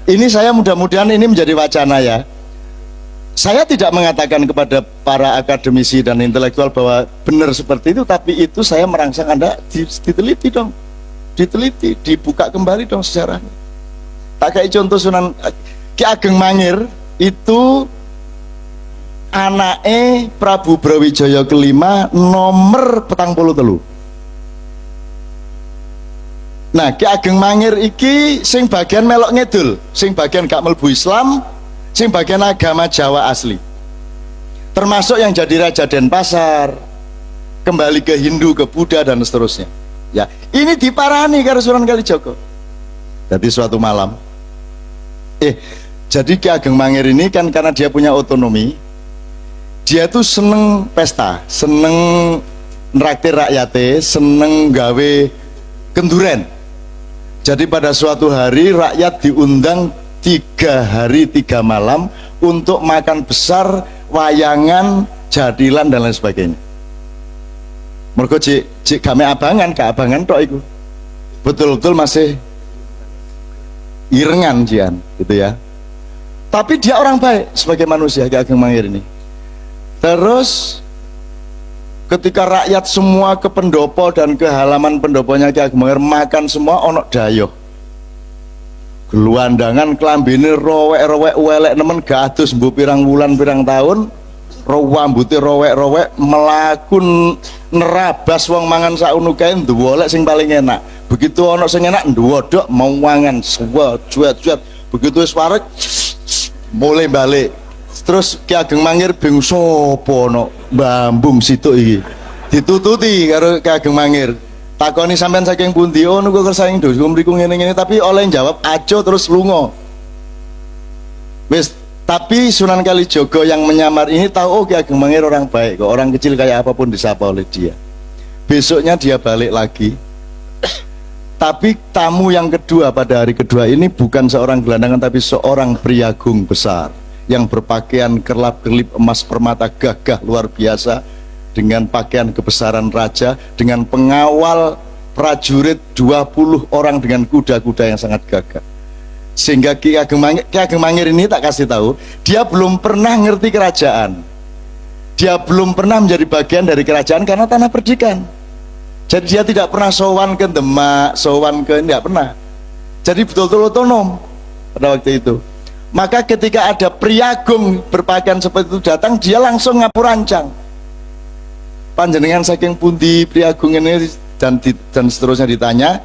Ini saya mudah-mudahan ini menjadi wacana ya. Saya tidak mengatakan kepada para akademisi dan intelektual bahwa benar seperti itu, tapi itu saya merangsang Anda diteliti dong. Diteliti, dibuka kembali dong sejarahnya. Tak kayak contoh Sunan Ki Ageng Mangir itu anake Prabu Brawijaya kelima nomor 43. Nah, Ki Ageng Mangir iki sing bagian melok ngedul, sing bagian gak mlebu Islam, sing bagian agama Jawa asli. Termasuk yang jadi Raja Denpasar, kembali ke Hindu, ke Buddha dan seterusnya. Ya, ini diparani karo Sunan Kalijogo. Jadi suatu malam jadi Ki Ageng Mangir ini kan karena dia punya otonomi, dia tuh seneng pesta, seneng nraktir rakyate, seneng gawe kenduren. Jadi pada suatu hari rakyat diundang 3 hari 3 malam untuk makan besar, wayangan, jadilan dan lain sebagainya. Mergo cik game abangan, ke abangan tok iku. Betul-betul masih irengan jian gitu ya. Tapi dia orang baik sebagai manusia, Ki Ageng Mangir ini. Terus ketika rakyat semua ke pendopo dan ke halaman pendoponya Ki Ageng Mangir makan semua, ono dayoh. geluandangan klambine rowek-rowek welek nemen gak adus mbuh pirang wulan pirang tahun, rambute rowek-rowek melaku nerabas wong mangan sauno kae ndwolek sing paling enak. Begitu ana sing enak ndwodok mau mangan juat-juat. Begitu wis wareg mulai balik. Terus Ki Ageng Mangir bingung sapa ana mbambung situk iki. Ditututi karo Ki Ageng Mangir. Takoni sampean saking pundi? Oh niku kersaing dos mriku ngene-ngene, tapi oleh jawab ajo terus lunga. Wis, tapi Sunan Kalijaga yang menyamar ini tahu oh Ki Ageng Mangir orang baik kok, orang kecil kayak apapun disapa oleh dia. Besoknya dia balik lagi. Tapi tamu yang kedua pada hari kedua ini bukan seorang gelandangan tapi seorang priagung besar yang berpakaian kerlap-kerlip emas permata gagah luar biasa, dengan pakaian kebesaran raja, dengan pengawal prajurit 20 orang dengan kuda-kuda yang sangat gagah. Sehingga Ki Ageng Mangir ini tak kasih tahu, dia belum pernah ngerti kerajaan. Dia belum pernah menjadi bagian dari kerajaan karena tanah perdikan. Jadi dia tidak pernah sowan ke Demak, sowan ke, tidak pernah. Jadi betul-betul otonom pada waktu itu. Maka ketika ada priagung berpakaian seperti itu datang, dia langsung ngapurancang. Panjenengan saking pundi priagung ini dan seterusnya ditanya.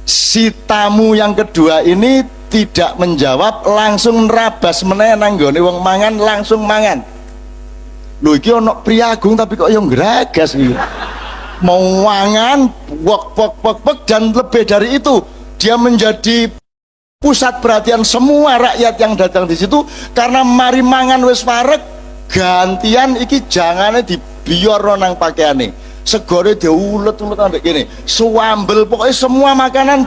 Si tamu yang kedua ini tidak menjawab, langsung nerabas meneh nang nggone wong mangan, langsung mangan. Lho iki ana priagung tapi kok yang geragas iki. Mau mangan wok dan lebih dari itu dia menjadi pusat perhatian semua rakyat yang datang di situ karena mari mangan wis wareg gantian iki jangane di biar nang pakaiane, segore diulet-ulet ambek kene, suambel pokoknya semua makanan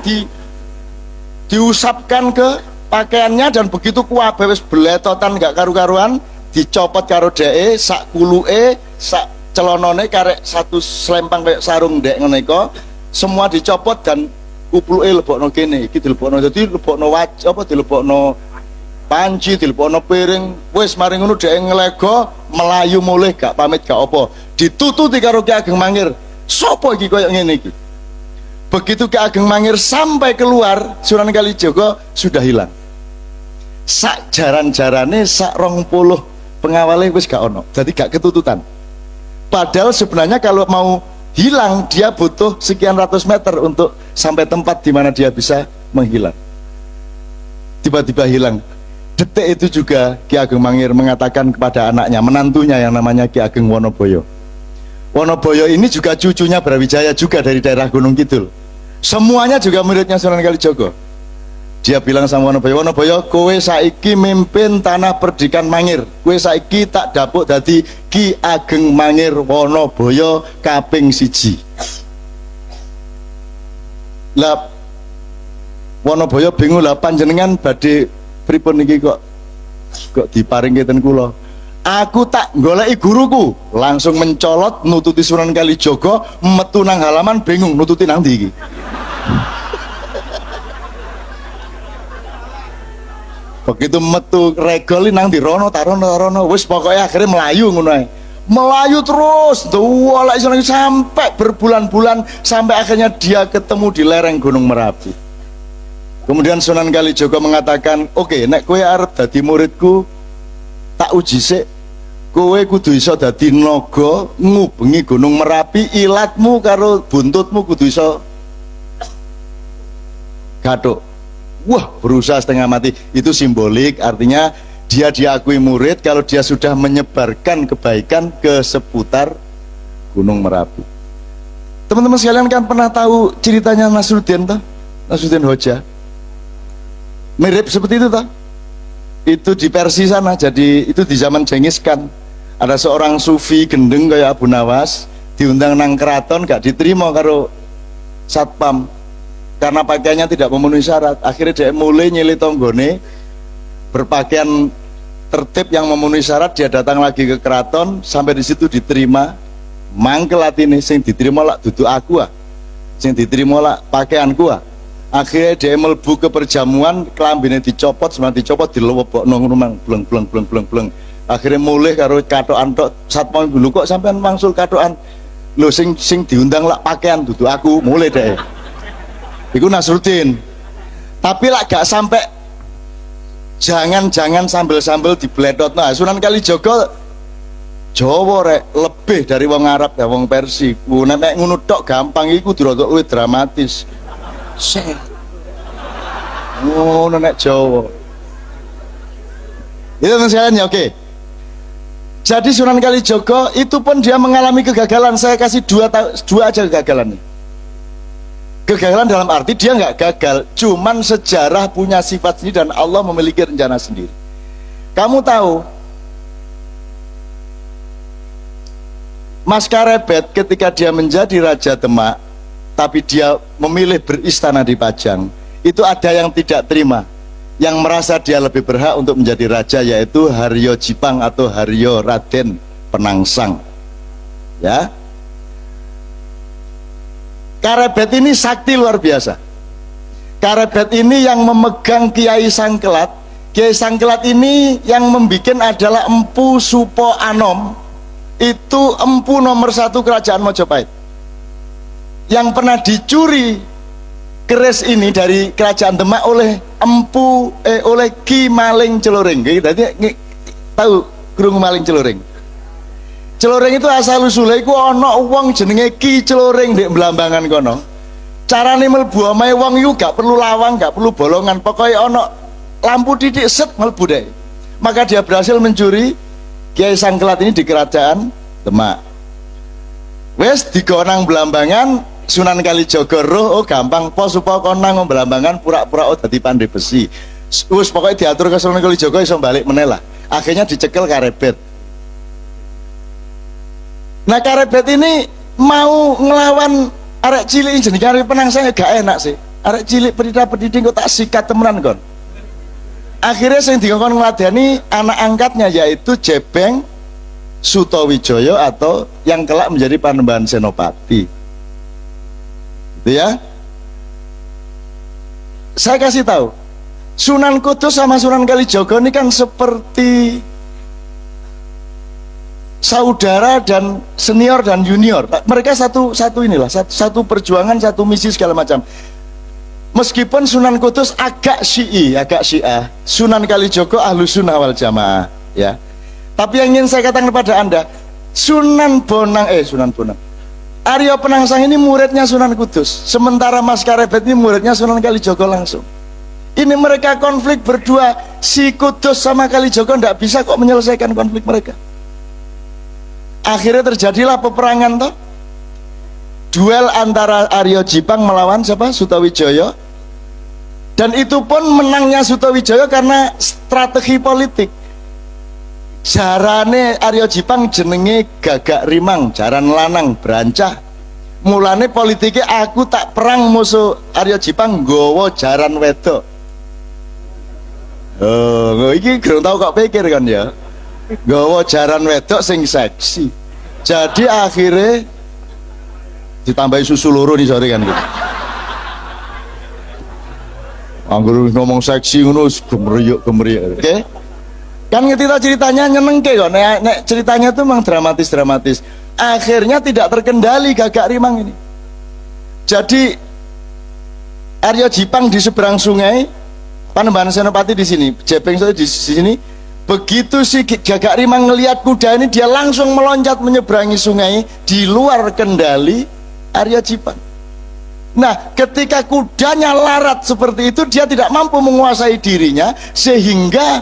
diusapkan ke pakaiannya, dan begitu kuabe wis beletotan gak karu-karuan dicopot karo dheke, sak kuluke, sak celonone karek satu selempang kayak sarung dek ngono iku, semua dicopot dan kupluke lebokno kene, iki dilebokno dadi lebokno apa dilebokno panci, dilebokno piring, wis mari ngono dhek nglego melayu mulih gak pamit gak apa, ditututi karo Ki Ageng Mangir. Sopo iki koyo ngene iki? Begitu Ki Ageng Mangir sampai keluar, Sunan Kalijaga sudah hilang. Sak jaran-jarane sak 20 pengawale wis gak ono, jadi gak ketututan. Padahal sebenarnya kalau mau hilang dia butuh sekian ratus meter untuk sampai tempat di mana dia bisa menghilang. Tiba-tiba hilang. Detik itu juga Ki Ageng Mangir mengatakan kepada anaknya, menantunya yang namanya Ki Ageng Wonoboyo. Wonoboyo ini juga cucunya Brawijaya juga dari daerah Gunung Kidul. Semuanya juga muridnya Sunan Kalijaga. Dia bilang sama Wonoboyo, Wonoboyo kowe saiki mimpin tanah perdikan Mangir. Kowe saiki tak dapuk dadi Ki Ageng Mangir Wonoboyo kaping 1. Lah Wonoboyo bingung, lah panjenengan badhe pripun niki kok diparing ten kula. Aku tak goleki guruku, langsung mencolot nututi Sunan Kalijaga, metu nang halaman bingung nututi nang ndi iki. Begitu metu regol nang di rono tarono, wis pokoknya akhirnya melayu ngono ae. Melayu terus dolek sampai berbulan-bulan, sampai akhirnya dia ketemu di lereng Gunung Merapi. Kemudian Sunan Kalijaga mengatakan, oke, nek kowe arep dadi muridku, tak uji sik, kowe kudu iso dadi naga ngubengi Gunung Merapi, ilatmu karo buntutmu kudu iso gathuk. Wah, berusaha setengah mati. Itu simbolik, artinya dia diakui murid kalau dia sudah menyebarkan kebaikan ke seputar Gunung Merapi. Teman-teman sekalian kan pernah tahu ceritanya Nasruddin toh? Nasruddin Hoja. Mirip seperti itu toh? Itu di Persia sana, jadi itu di zaman Genghis Khan. Ada seorang sufi gendeng kayak Abu Nawas, diundang nang keraton gak diterima karo satpam karena pakaiannya tidak memenuhi syarat. Akhirnya dia mulai nyili tonggone, berpakaian tertib yang memenuhi syarat. Dia datang lagi ke keraton, sampai di situ diterima. Mangkel atine, sing diterima lah duduk aku ah, sing diterima lah pakaianku ah. Akhirnya dia melbu ke perjamuan, kelambine dicopot, sebenarnya dicopot dilebokno ngono bleng. Akhirnya mulai karo katokan tok, satpam dulu kok sampean mangsul katokan. Lho sing diundang lah pakaian duduk aku, mulai deh. Iku Nasruddin. Tapi lah gak sampai jangan sambel-sambel dibledot. Nah, Sunan Kalijaga Jawa rek lebih dari wong Arab ya wong Persia. Nek ngono tok gampang iku kudu luwih dramatis. Ngono nek Jawa. Itu sekalian ya, oke. Jadi Sunan Kalijaga itu pun dia mengalami kegagalan. Saya kasih dua aja kegagalan. Kegagalan dalam arti dia nggak gagal, cuman sejarah punya sifat sendiri dan Allah memiliki rencana sendiri. Kamu tahu Mas Karebet ketika dia menjadi Raja Demak, tapi dia memilih beristana di Pajang, itu ada yang tidak terima, yang merasa dia lebih berhak untuk menjadi raja, yaitu Haryo Jipang atau Haryo Raden Penangsang. Ya, Karebet ini sakti luar biasa. Karebet ini yang memegang Kiai Sangkelat. Kiai Sangkelat ini yang membuat adalah Empu Supo Anom. Itu empu nomor 1 kerajaan Mojopahit yang pernah dicuri keris ini dari kerajaan Demak oleh oleh Ki Maling Celoring. Jadi tahu Grung Maling Celoring? Celoring itu asal usulnya iku ana wong jenenge Ki Celoring ndek Blambangan kono. Carane mlebu omahe wong iku gak perlu lawang, gak perlu bolongan, pokoknya ana lampu titik set mlebu deh. Maka dia berhasil mencuri Kiai Sangkelat ini di kerajaan Demak. Wes digonang Blambangan, Sunan Kalijaga roh, oh gampang pos supaya konang Blambangan pura-pura oh dadi pandai besi. Wes pokoknya diatur ke Sunan Kalijaga iso balik meneh lah. Akhirnya dicekel Karebet. Nah Karebet ini mau ngelawan arek cilik jenenge Arep Penangsang gak enak sih. Arek cilik pedita-pediti kok tak sikat temenan kon. Akhirnya yang dikongkon ngeladeni anak angkatnya yaitu Jebeng Sutowijoyo atau yang kelak menjadi Panembahan Senopati. Gitu ya. Saya kasih tahu, Sunan Kudus sama Sunan Kalijaga ini kan seperti saudara dan senior dan junior. Mereka satu perjuangan, satu misi segala macam. Meskipun Sunan Kudus agak Syiah, Sunan Kalijaga Ahlus Sunnah wal Jamaah, ya. Tapi yang ingin saya katakan kepada Anda, Sunan Bonang, Aryo Penangsang ini muridnya Sunan Kudus, sementara Mas Karebet ini muridnya Sunan Kalijaga langsung. Ini mereka konflik berdua, si Kudus sama Kalijaga tidak bisa kok menyelesaikan konflik mereka. Akhirnya terjadilah peperangan toh. Duel antara Aryo Jipang melawan siapa? Sutawijaya. Dan itu pun menangnya Sutawijaya karena strategi politik. Jarane Aryo Jipang jenenge Gagak Rimang, jaran lanang brancah. Mulane politiknya aku tak perang musuh Aryo Jipang nggawa jaran wedok. Oh, iki kurang tahu kok pikir kan ya. Nggawa jaran wedok sing seksi. Jadi akhirnya ditambahi susu loro nih sore kan gitu. Anggur ngomong seksi ngono gemeriyuk. Oke? Kan kita ceritanya nyenengke kok. Nek ceritanya tuh memang dramatis. Akhirnya tidak terkendali Gagak Rimang ini. Jadi Aryo Jipang di seberang sungai, Panembahan Senopati di sini, Jepeng di sini. Begitu si Gagak Rimang ngelihat kuda ini, dia langsung meloncat menyeberangi sungai di luar kendali Aryo Jipang. Nah, ketika kudanya larat seperti itu, dia tidak mampu menguasai dirinya, sehingga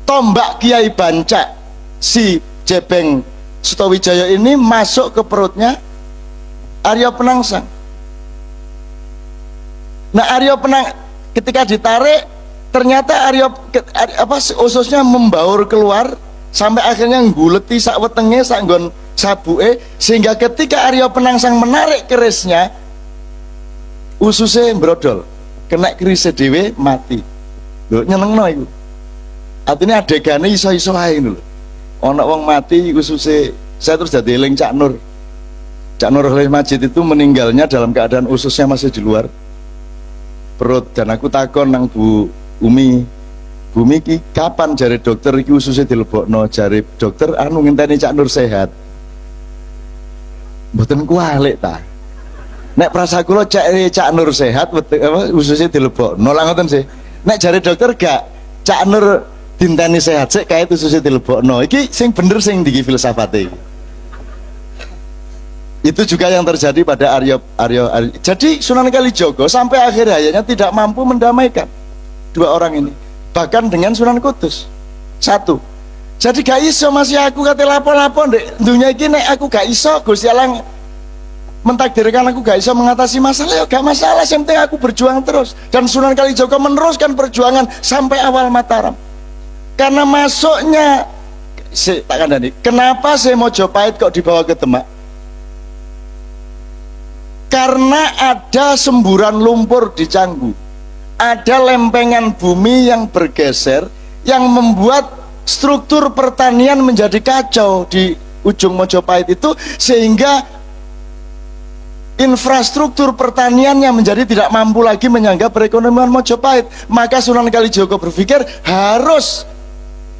tombak Kiai Banca si Jebeng Sutowijaya ini masuk ke perutnya Aryo Penangsang. Nah, ketika ditarik, ternyata ususnya membaur keluar sampai akhirnya ngguleti sak wetenge sak nggon sabuke, sehingga ketika Aryo Penangsang menarik kerisnya, ususnya brodol, kena kerisnya dewe mati. Lho nyenengno iku. Artinya adegannya iso-iso ae lho. Ana wong mati ususnya. Saya terus jadi eling Cak Nur. Cak Nur Khalil Majid itu meninggalnya dalam keadaan ususnya masih di luar perut, dan aku takon nang Bu Umi, ki kapan jari dokter iki ususnya dilebokno? Jari dokter ngenteni Cak Nur sehat. Mboten kualik ta. Nek prasa kula Cak Nur sehat ususnya dilebokno. Lah ngoten sih. Nek jare dokter gak Cak Nur dinteni sehat sik kae ususnya dilebokno. Iki sing bener sing diki filsafate. Itu juga yang terjadi pada Aryo. Jadi Sunan Kalijogo sampai akhir hayatnya tidak mampu mendamaikan dua orang ini. Bahkan dengan Sunan Kudus. Satu. Jadi gak iso masih aku kate lapo-lapo ndek dunya iki nek aku gak iso Gusti Allah mentakdirkan aku gak bisa mengatasi masalah, ya gak masalah, yang penting aku berjuang terus. Dan Sunan Kalijogo meneruskan perjuangan sampai awal Mataram. Karena masuknya tak kandani, kenapa saya Mojopahit kok dibawa ke Demak? Karena ada semburan lumpur di Canggu, ada lempengan bumi yang bergeser yang membuat struktur pertanian menjadi kacau di ujung Mojopahit itu, sehingga infrastruktur pertaniannya menjadi tidak mampu lagi menyangga perekonomian Mojopahit. Maka Sunan Kalijogo berpikir harus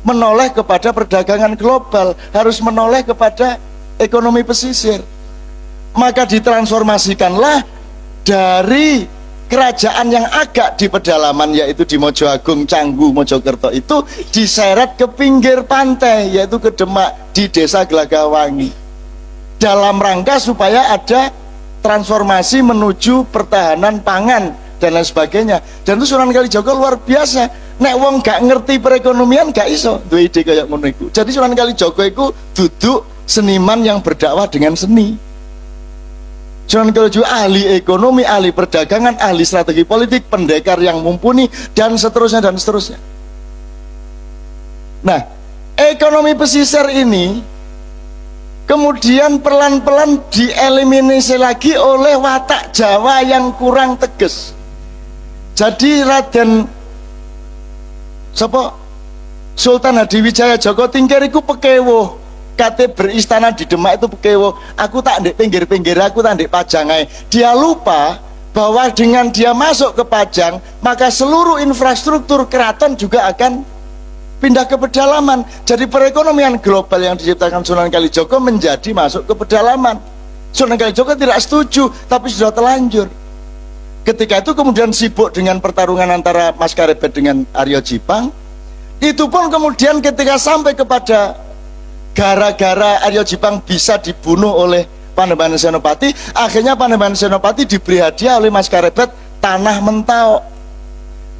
menoleh kepada perdagangan global, harus menoleh kepada ekonomi pesisir. Maka ditransformasikanlah dari kerajaan yang agak di pedalaman, yaitu di Mojo Agung, Canggu, Mojokerto, itu diseret ke pinggir pantai, yaitu ke Demak di desa Gelagawangi, dalam rangka supaya ada transformasi menuju pertahanan pangan dan lain sebagainya. Dan itu Sunan Kalijogo luar biasa. Nek wong gak ngerti perekonomian gak iso duwe ide kayak ngono iku. Jadi Sunan Kalijogo iku duduk seniman yang berdakwah dengan seni. Sunan Kalijogo ahli ekonomi, ahli perdagangan, ahli strategi politik, pendekar yang mumpuni, dan seterusnya dan seterusnya. Nah, ekonomi pesisir ini kemudian pelan-pelan dieliminasi lagi oleh watak Jawa yang kurang tegas. Jadi Raden Sultan Hadiwijaya Joko Tingkir itu pekewo, kate beristana di Demak itu pekewo. Aku tak ndek pinggir-pinggir, aku tak ndek Pajang ae. Dia lupa bahwa dengan dia masuk ke Pajang, maka seluruh infrastruktur keraton juga akan pindah ke pedalaman. Jadi perekonomian global yang diciptakan Sunan Kalijogo menjadi masuk ke pedalaman. Sunan Kalijogo tidak setuju, tapi sudah terlanjur. Ketika itu kemudian sibuk dengan pertarungan antara Mas Karebet dengan Aryo Jipang. Itu pun kemudian ketika sampai kepada gara-gara Aryo Jipang bisa dibunuh oleh Panembahan Senopati, akhirnya Panembahan Senopati diberi hadiah oleh Mas Karebet tanah Mentau.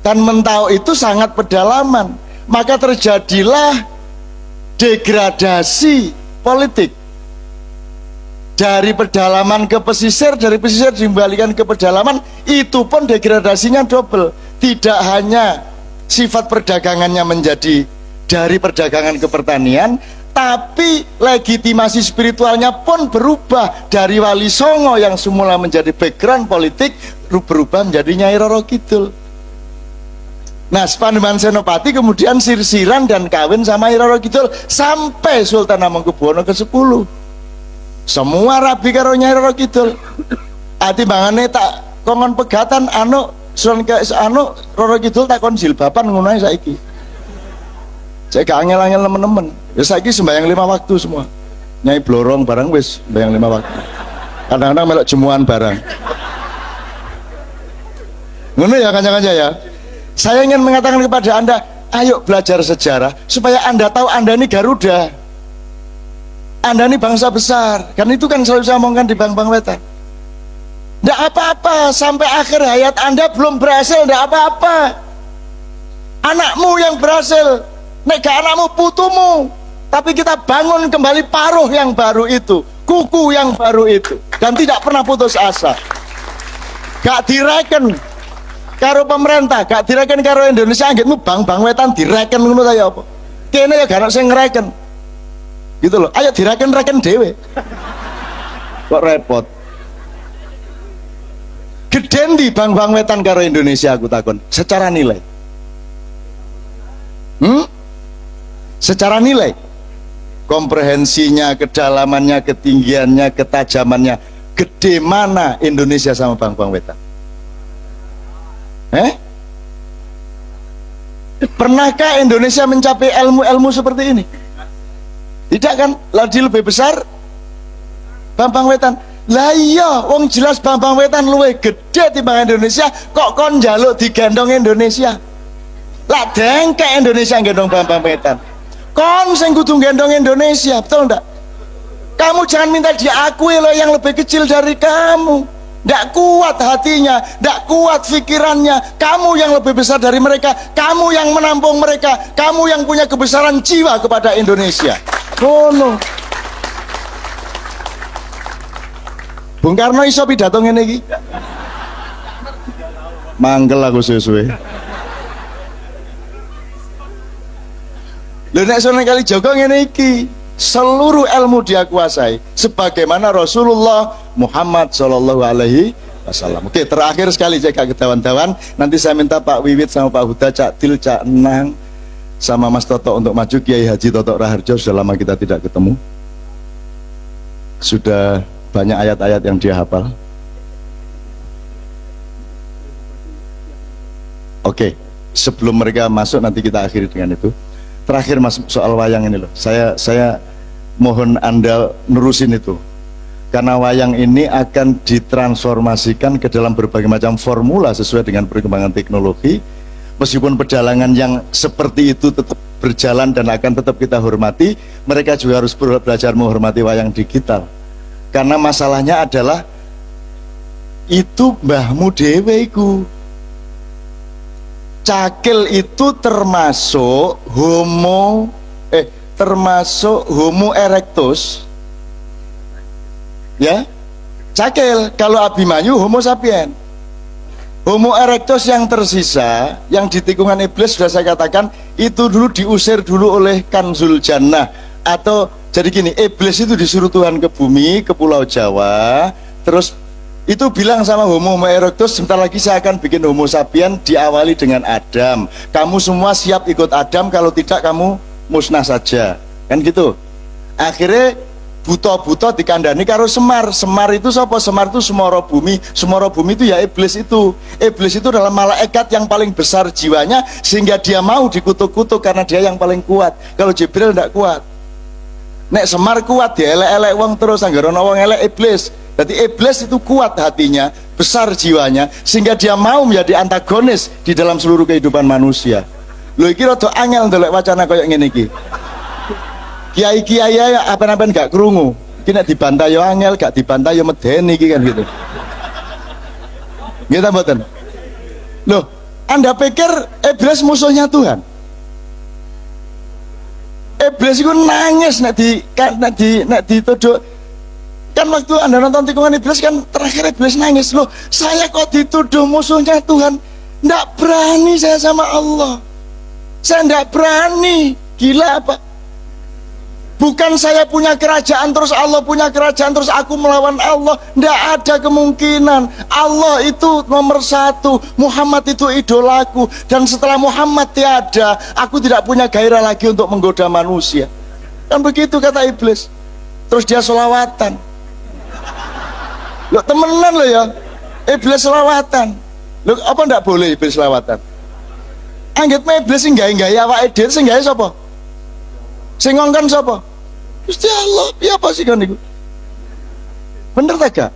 Dan Mentau itu sangat pedalaman. Maka terjadilah degradasi politik dari pedalaman ke pesisir, dari pesisir dikembalikan ke pedalaman. Itu pun degradasinya double. Tidak hanya sifat perdagangannya menjadi dari perdagangan ke pertanian, tapi legitimasi spiritualnya pun berubah dari Wali Songo yang semula menjadi background politik berubah menjadi Nyai Roro Kidul. Nah, Panembahan Senopati kemudian sirsiran dan kawin sama Nyai Roro Kidul sampai Sultan Hamengkubuwono ke-10. Semua rabi karo Nyai Roro Kidul. Atimbangane tak kongon pegatan Roro Kidul tak kon jilbaban ngono ae saiki. Saya gak angel-angel temen-temen. Ya saiki sembahyang 5 waktu semua. Nyai blorong barang wis sembahyang 5 waktu. Kadang-kadang melok jemuan barang. Ngono ya kanca-kanca ya. Saya ingin mengatakan kepada Anda, ayo belajar sejarah supaya Anda tahu Anda ini Garuda. Anda ini bangsa besar. Kan itu kan selalu saya omongkan di Bang Wetan. Tidak apa-apa sampai akhir hayat Anda belum berhasil, tidak apa-apa. Anakmu yang berhasil, nek gak anakmu putumu. Tapi kita bangun kembali paruh yang baru itu, kuku yang baru itu, dan tidak pernah putus asa. Gak direken karo pemerintah, gak direken karo Indonesia, anggitmu Bang Wetan direken ngono ta ya apa? Kene ya gak ono sing ngreken. Gitu loh. Ayo direken-reken dhewe. Kok repot. Geden di Bang Wetan karo Indonesia aku takon, secara nilai. Secara nilai. Komprehensinya, kedalamannya, ketinggiannya, ketajamannya, gede mana Indonesia sama Bang Wetan? Pernahkah Indonesia mencapai ilmu-ilmu seperti ini? Tidak kan? Lagi lebih besar Bang Wetan. Lah iya, wong jelas Bambang Wetan luwih gede timbang Indonesia, kok kon njaluk digendong Indonesia? Lah dengkek Indonesia gendong Bambang Wetan. Kon sing kudu gendong Indonesia, betul ndak? Kamu jangan minta diakui loh yang lebih kecil dari kamu. Ndak kuat hatinya, ndak kuat pikirannya. Kamu yang lebih besar dari mereka, kamu yang menampung mereka, kamu yang punya kebesaran jiwa kepada Indonesia. Oh no. Bung Karno iso pidato ngene iki. Manggel aku suwe-suwe. Lho nek Sunan Kalijaga ngene iki, seluruh ilmu dia kuasai sebagaimana Rasulullah Muhammad Shallallahu Alaihi Wasallam. Oke, terakhir sekali jaga ketahuan-tahuan. Nanti saya minta Pak Wiwit sama Pak Huda, Cak Til, Cak Nang sama Mas Toto untuk maju. Kiai Haji Toto Raharjo, sudah lama kita tidak ketemu. Sudah banyak ayat-ayat yang dia hafal. Oke, sebelum mereka masuk nanti kita akhiri dengan itu. Terakhir Mas, soal wayang ini loh. Saya mohon Anda nerusin itu. Karena wayang ini akan ditransformasikan ke dalam berbagai macam formula sesuai dengan perkembangan teknologi. Meskipun perjalanan yang seperti itu tetap berjalan dan akan tetap kita hormati, mereka juga harus belajar menghormati wayang digital. Karena masalahnya adalah itu mbahmu dewe iku. Cakil itu termasuk homo erectus. Ya. Cakil, kalau Abimanyu homo sapien. Homo erectus yang tersisa, yang di tikungan iblis sudah saya katakan, itu dulu diusir dulu oleh Kanzul Jannah. Atau jadi gini, iblis itu disuruh Tuhan ke bumi, ke Pulau Jawa, terus itu bilang sama Homo erectus, sebentar lagi saya akan bikin Homo sapien, diawali dengan Adam. Kamu semua siap ikut Adam, kalau tidak kamu musnah saja, kan gitu. Akhirnya buto-buto dikandani karo Semar. Semar itu siapa? Semar itu Semoro Bumi. Semoro Bumi itu ya iblis itu. Iblis itu adalah malaikat yang paling besar jiwanya, sehingga dia mau dikutuk-kutuk karena dia yang paling kuat. Kalau Jibril tidak kuat. Nek Semar kuat, dia elek-elek wong terus, anggaran wong elek iblis. Jadi iblis itu kuat hatinya, besar jiwanya, sehingga dia mau menjadi antagonis di dalam seluruh kehidupan manusia. Lho iki rada angel ndelok wacana koyo ngene iki. Kiai-kiai ya apa-apa gak krungu. Iki nek dibantai yo angel, gak dibantai yo medeni iki kan gitu. Nggih ta mboten? Loh, Anda pikir iblis musuhnya Tuhan? Iblis itu nangis nek dituduh. Kan waktu Anda nonton tikungan iblis kan terakhir iblis nangis, loh saya kok dituduh musuhnya Tuhan. Nggak berani saya sama Allah. Saya nggak berani. Gila apa? Bukan saya punya kerajaan terus Allah punya kerajaan terus aku melawan Allah. Nggak ada kemungkinan. Allah itu nomor satu, Muhammad itu idolaku, dan setelah Muhammad tiada, aku tidak punya gairah lagi untuk menggoda manusia. Kan begitu kata iblis. Terus dia sholawatan. Loh temenan loh ya, iblis selawatan. Loh apa ndak boleh iblis selawatan? Anggap iblis sing gawe-gawe awake dhewe sing gawe sapa? Sing ngongkon sapa? Gusti Allah. Piye apa sih kan niku? Bener ta gak?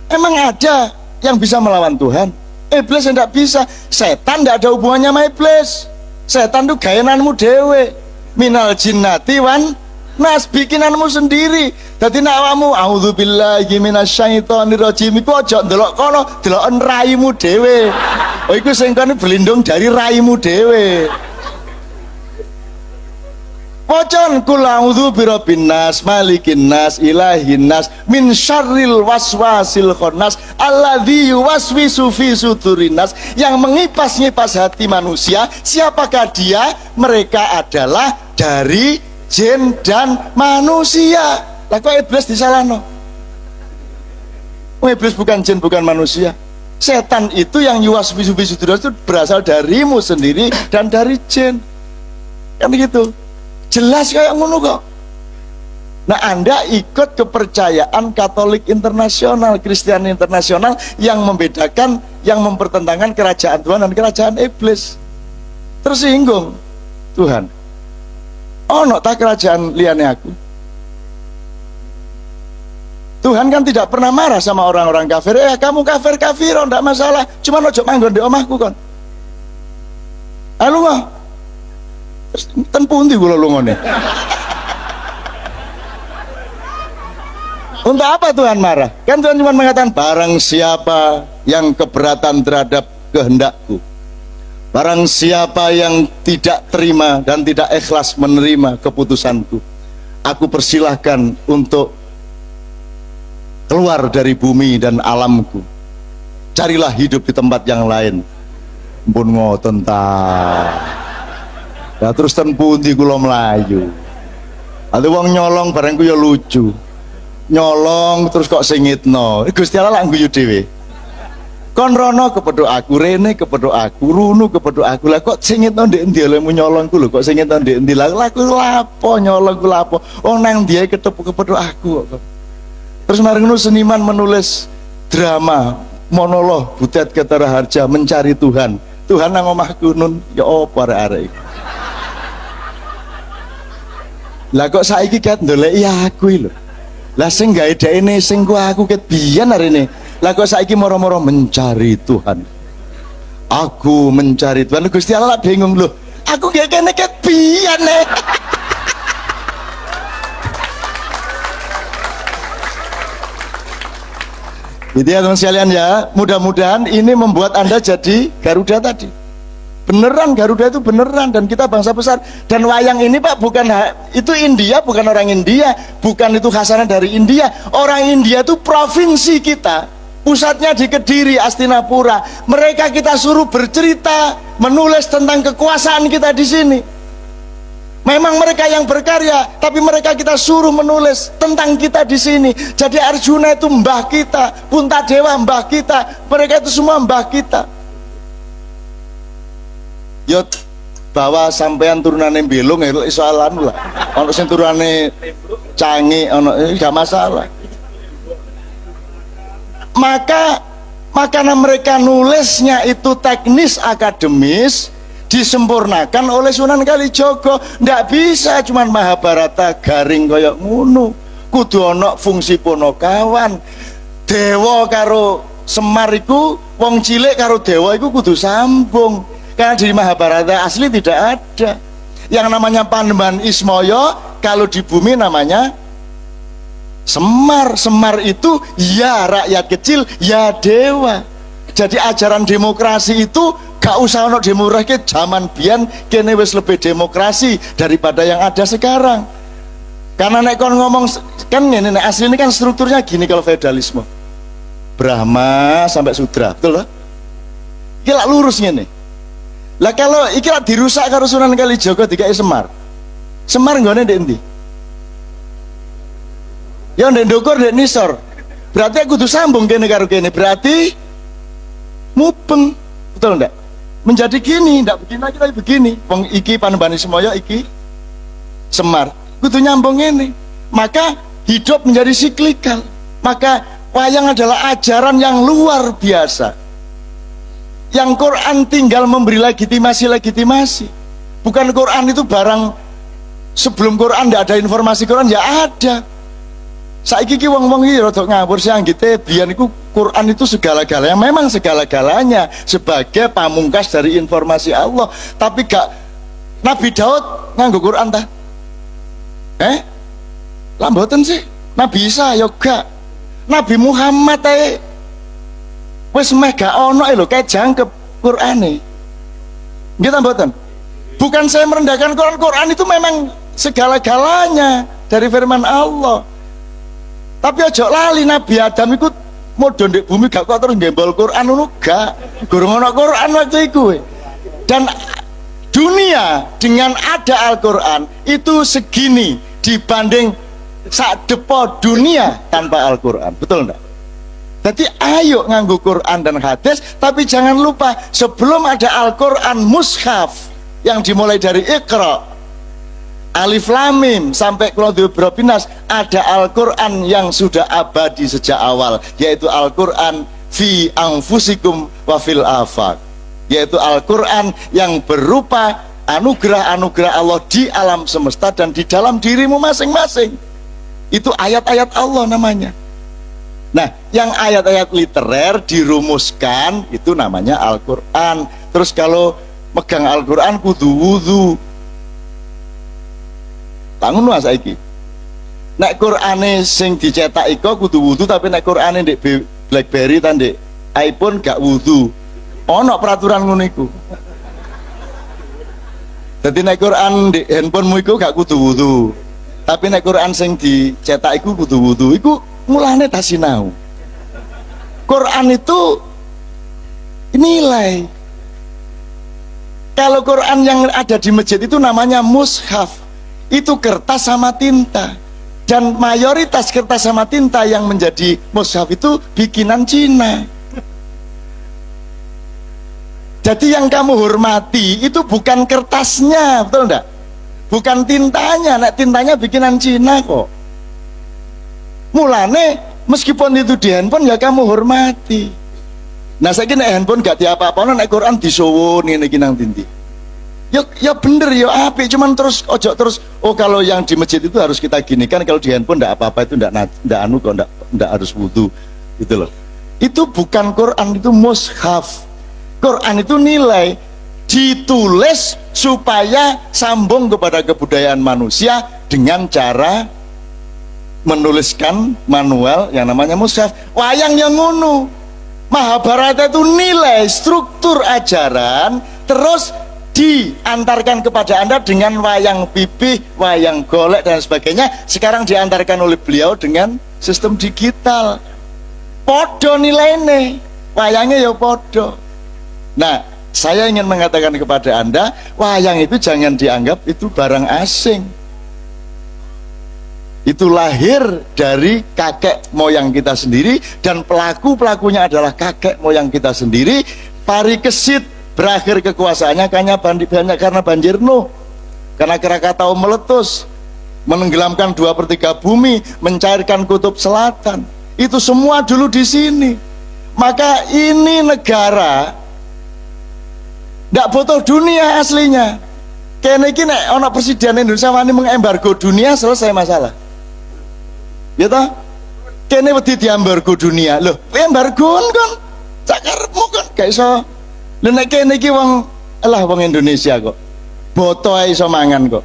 Emang ada yang bisa melawan Tuhan? Iblis ndak bisa. Setan ndak ada hubungannya sama iblis. Setan itu gaenanmu dhewe. Minal jinnati wan nas, bikinanmu sendiri. Dadi nek awakmu auzubillahi minasyaitonirrajim iku aja ndelok kono, delok raimu dhewe. Oh iku sing kene berlindung dari raimu dhewe. Wacan kul a'udzu birabbin nas, malikin nas, ilahin nas, min syarril waswasil khannas, alladzi yuwaswisu fi sudurin nas, yang mengipas-ngipas hati manusia. Siapakah dia? Mereka adalah dari jin dan manusia. Lah kok iblis disalahno? Oh, iblis bukan jin, bukan manusia. Setan itu yang yuwaswisu fi sudurin nas itu berasal darimu sendiri dan dari jin. Kan begitu. Jelas kayak ngono kok. Nah, Anda ikut kepercayaan Katolik internasional, Kristen internasional yang membedakan, yang mempertentangkan kerajaan Tuhan dan kerajaan iblis. Tersinggung Tuhan. Oh, no tak kerajaan liane aku. Tuhan kan tidak pernah marah sama orang-orang kafir. Kamu kafir tidak masalah, cuma ojo manggon di omahku kon. Alu nggak? Ten pundi kula lungone. Untuk apa Tuhan marah? Kan Tuhan cuma mengatakan barang siapa yang keberatan terhadap kehendakku, barang siapa yang tidak terima dan tidak ikhlas menerima keputusanku, aku persilahkan untuk keluar dari bumi dan alamku, carilah hidup di tempat yang lain. Pun ngoten ta. Ya terus ten pundi kula mlayu. Ada wong nyolong barangku ya lucu. Nyolong terus kok singitno. Gusti Allah lak guyu dhewe. Kon rono kepethuk aku, rene kepethuk aku, runu kepethuk aku. Lah kok singitno ndek endi olehmu nyolongku lho, kok singitno ndek endi? Lah aku lapo nyolongku lapo? Wong nang ndi kepethuk aku kok. Terus mari ngono seniman menulis drama monolog Butet Ketara Harja mencari Tuhan. Tuhan nang omahku nun ya apa arek-arek iku. Lah kok saiki ket ndoleki aku lho. Lah sing gawe dekne sing ku aku ket biyen arene. Lah kok saiki moro-moro mencari Tuhan. Aku mencari Tuhan. Gusti Allah bingung lho. Aku gak kene ket biyen nek. Gitu ya teman sekalian ya, mudah-mudahan ini membuat Anda jadi Garuda tadi. Beneran Garuda itu beneran, dan kita bangsa besar. Dan wayang ini Pak bukan itu India, bukan orang India, bukan itu khasanah dari India. Orang India itu provinsi kita, pusatnya di Kediri, Astinapura. Mereka kita suruh bercerita, menulis tentang kekuasaan kita di sini. Memang mereka yang berkarya, tapi mereka kita suruh menulis tentang kita di sini. Jadi Arjuna itu mbah kita, Puntadewa mbah kita, mereka itu semua mbah kita. Yot bawa sampean turunane belung ya soalan lah. Ono sing turunane canggih, ono gak masalah. Makanya mereka nulisnya itu teknis akademis, disempurnakan oleh Sunan Kalijaga. Ndak bisa cuman Mahabharata garing koyok ngono. Kudu ana fungsi Ponokawan. Dewa karo Semar iku, wong cilik karo dewa iku kudu sambung. Karena di Mahabharata asli tidak ada. Yang namanya Panembahan Ismaya kalau di bumi namanya Semar. Semar itu ya rakyat kecil, ya dewa. Jadi ajaran demokrasi itu gak usah ono demokrasi, zaman biyen kene wis lebih demokrasi daripada yang ada sekarang. Karena nek kon ngomong kan ngene, nek asli ini kan strukturnya gini kalau feudalisme. Brahma sampai Sudra, betul loh? Iki lak lurus ngene. Lah kalau iki lak dirusak karo Sunan Kalijaga dikai Semar. Semar nggone ndek endi? Ya ndek ndukur ndek nisor. Berarti aku kudu sambung kene karo kene. Berarti mubeng, betul ndak? Menjadi gini, ndak begini lagi tapi begini. Wong iki Panembahan Ismaya, iki Semar. Kudu nyambung ini. Maka hidup menjadi siklikal. Maka wayang adalah ajaran yang luar biasa. Yang Quran tinggal memberi legitimasi. Bukan Quran itu barang sebelum Quran ndak ada informasi Quran, ya ada. Saiki ki wong-wong iki rada ngawur sih anggite biyen iku Quran itu segala-galanya, memang segala-galanya sebagai pamungkas dari informasi Allah. Tapi gak Nabi Daud nganggo Quran ta? Lah mboten sih. Nabi Isa ya gak. Nabi Muhammad ae wis meh gak ono lho kae jangkep Qurane. Nggih ta mboten? Bukan saya merendahkan Quran, Quran itu memang segala-galanya dari firman Allah. Tapi ojo lali Nabi Adam ikut modho ndek bumi gak kok terus gembol Quran ngono gak. Gurung ana Quran waktu itu. Dan dunia dengan ada Al-Quran itu segini dibanding sak depo dunia tanpa Al-Quran. Betul enggak? Jadi ayo nganggo Quran dan hadis, tapi jangan lupa sebelum ada Al-Quran mushaf yang dimulai dari Iqra, Alif Lam Mim sampai Qul Huwallahu ada Al-Quran yang sudah abadi sejak awal, yaitu Al-Quran fi anfusikum wa fil afaq, yaitu Al-Quran yang berupa anugerah-anugerah Allah di alam semesta dan di dalam dirimu masing-masing. Itu ayat-ayat Allah namanya. Nah, yang ayat-ayat literer dirumuskan itu namanya Al-Quran. Terus kalau megang Al-Quran kudu wudu. Tangun mas saiki. Nek Qur'ane sing dicetak iko kudu wudu, tapi nek Qur'ane ndek BlackBerry ta ndek iPhone gak wudu. Ono peraturan ngono iku. Dadi nek Qur'an ndek handphonemu iku gak kudu wudu. Tapi nek Qur'an sing dicetak iku kudu wudu. Iku mulane tak sinau. Quran itu nilai. Kalau Quran yang ada di masjid itu namanya mushaf. Itu kertas sama tinta. Dan mayoritas kertas sama tinta yang menjadi mushaf itu bikinan Cina. Jadi yang kamu hormati itu bukan kertasnya, betul enggak? Bukan tintanya. Nek tintanya bikinan Cina kok. Mulane meskipun itu di handphone ya kamu hormati. Nah saya kira handphone gak diapa-apa, nek Quran disuwun ngene iki nang tinti. Ya bener ya apik, cuman terus ojo terus oh kalau yang di masjid itu harus kita gini kan, kalau di handphone ndak apa-apa itu ndak anu kok ndak harus wudu gitu loh. Itu bukan Quran, itu mushaf. Quran itu nilai, ditulis supaya sambung kepada kebudayaan manusia dengan cara menuliskan manual yang namanya mushaf. Wayang yang ngono. Mahabharata itu nilai, struktur ajaran, terus diantarkan kepada Anda dengan wayang pipih, wayang golek dan sebagainya. Sekarang diantarkan oleh beliau dengan sistem digital. Podo nilainya, wayangnya ya podo. Nah, saya ingin mengatakan kepada Anda, wayang itu jangan dianggap itu barang asing. Itu lahir dari kakek moyang kita sendiri, dan pelakunya adalah kakek moyang kita sendiri. Parikesit berakhir kekuasaannya karena banjir Nuh, karena Krakatau meletus, menenggelamkan 2/3 bumi, mencairkan kutub selatan. Itu semua dulu di sini. Maka ini negara ndak butuh dunia aslinya. Kene iki nek ana presiden Indonesia wani mengembargo dunia, selesai masalah. Ya toh? Kene wedi diembargo dunia. Loh, embargoan kan sakarepmu kan gak iso. Lha nek kene iki wong Indonesia kok. Boto ae iso mangan kok.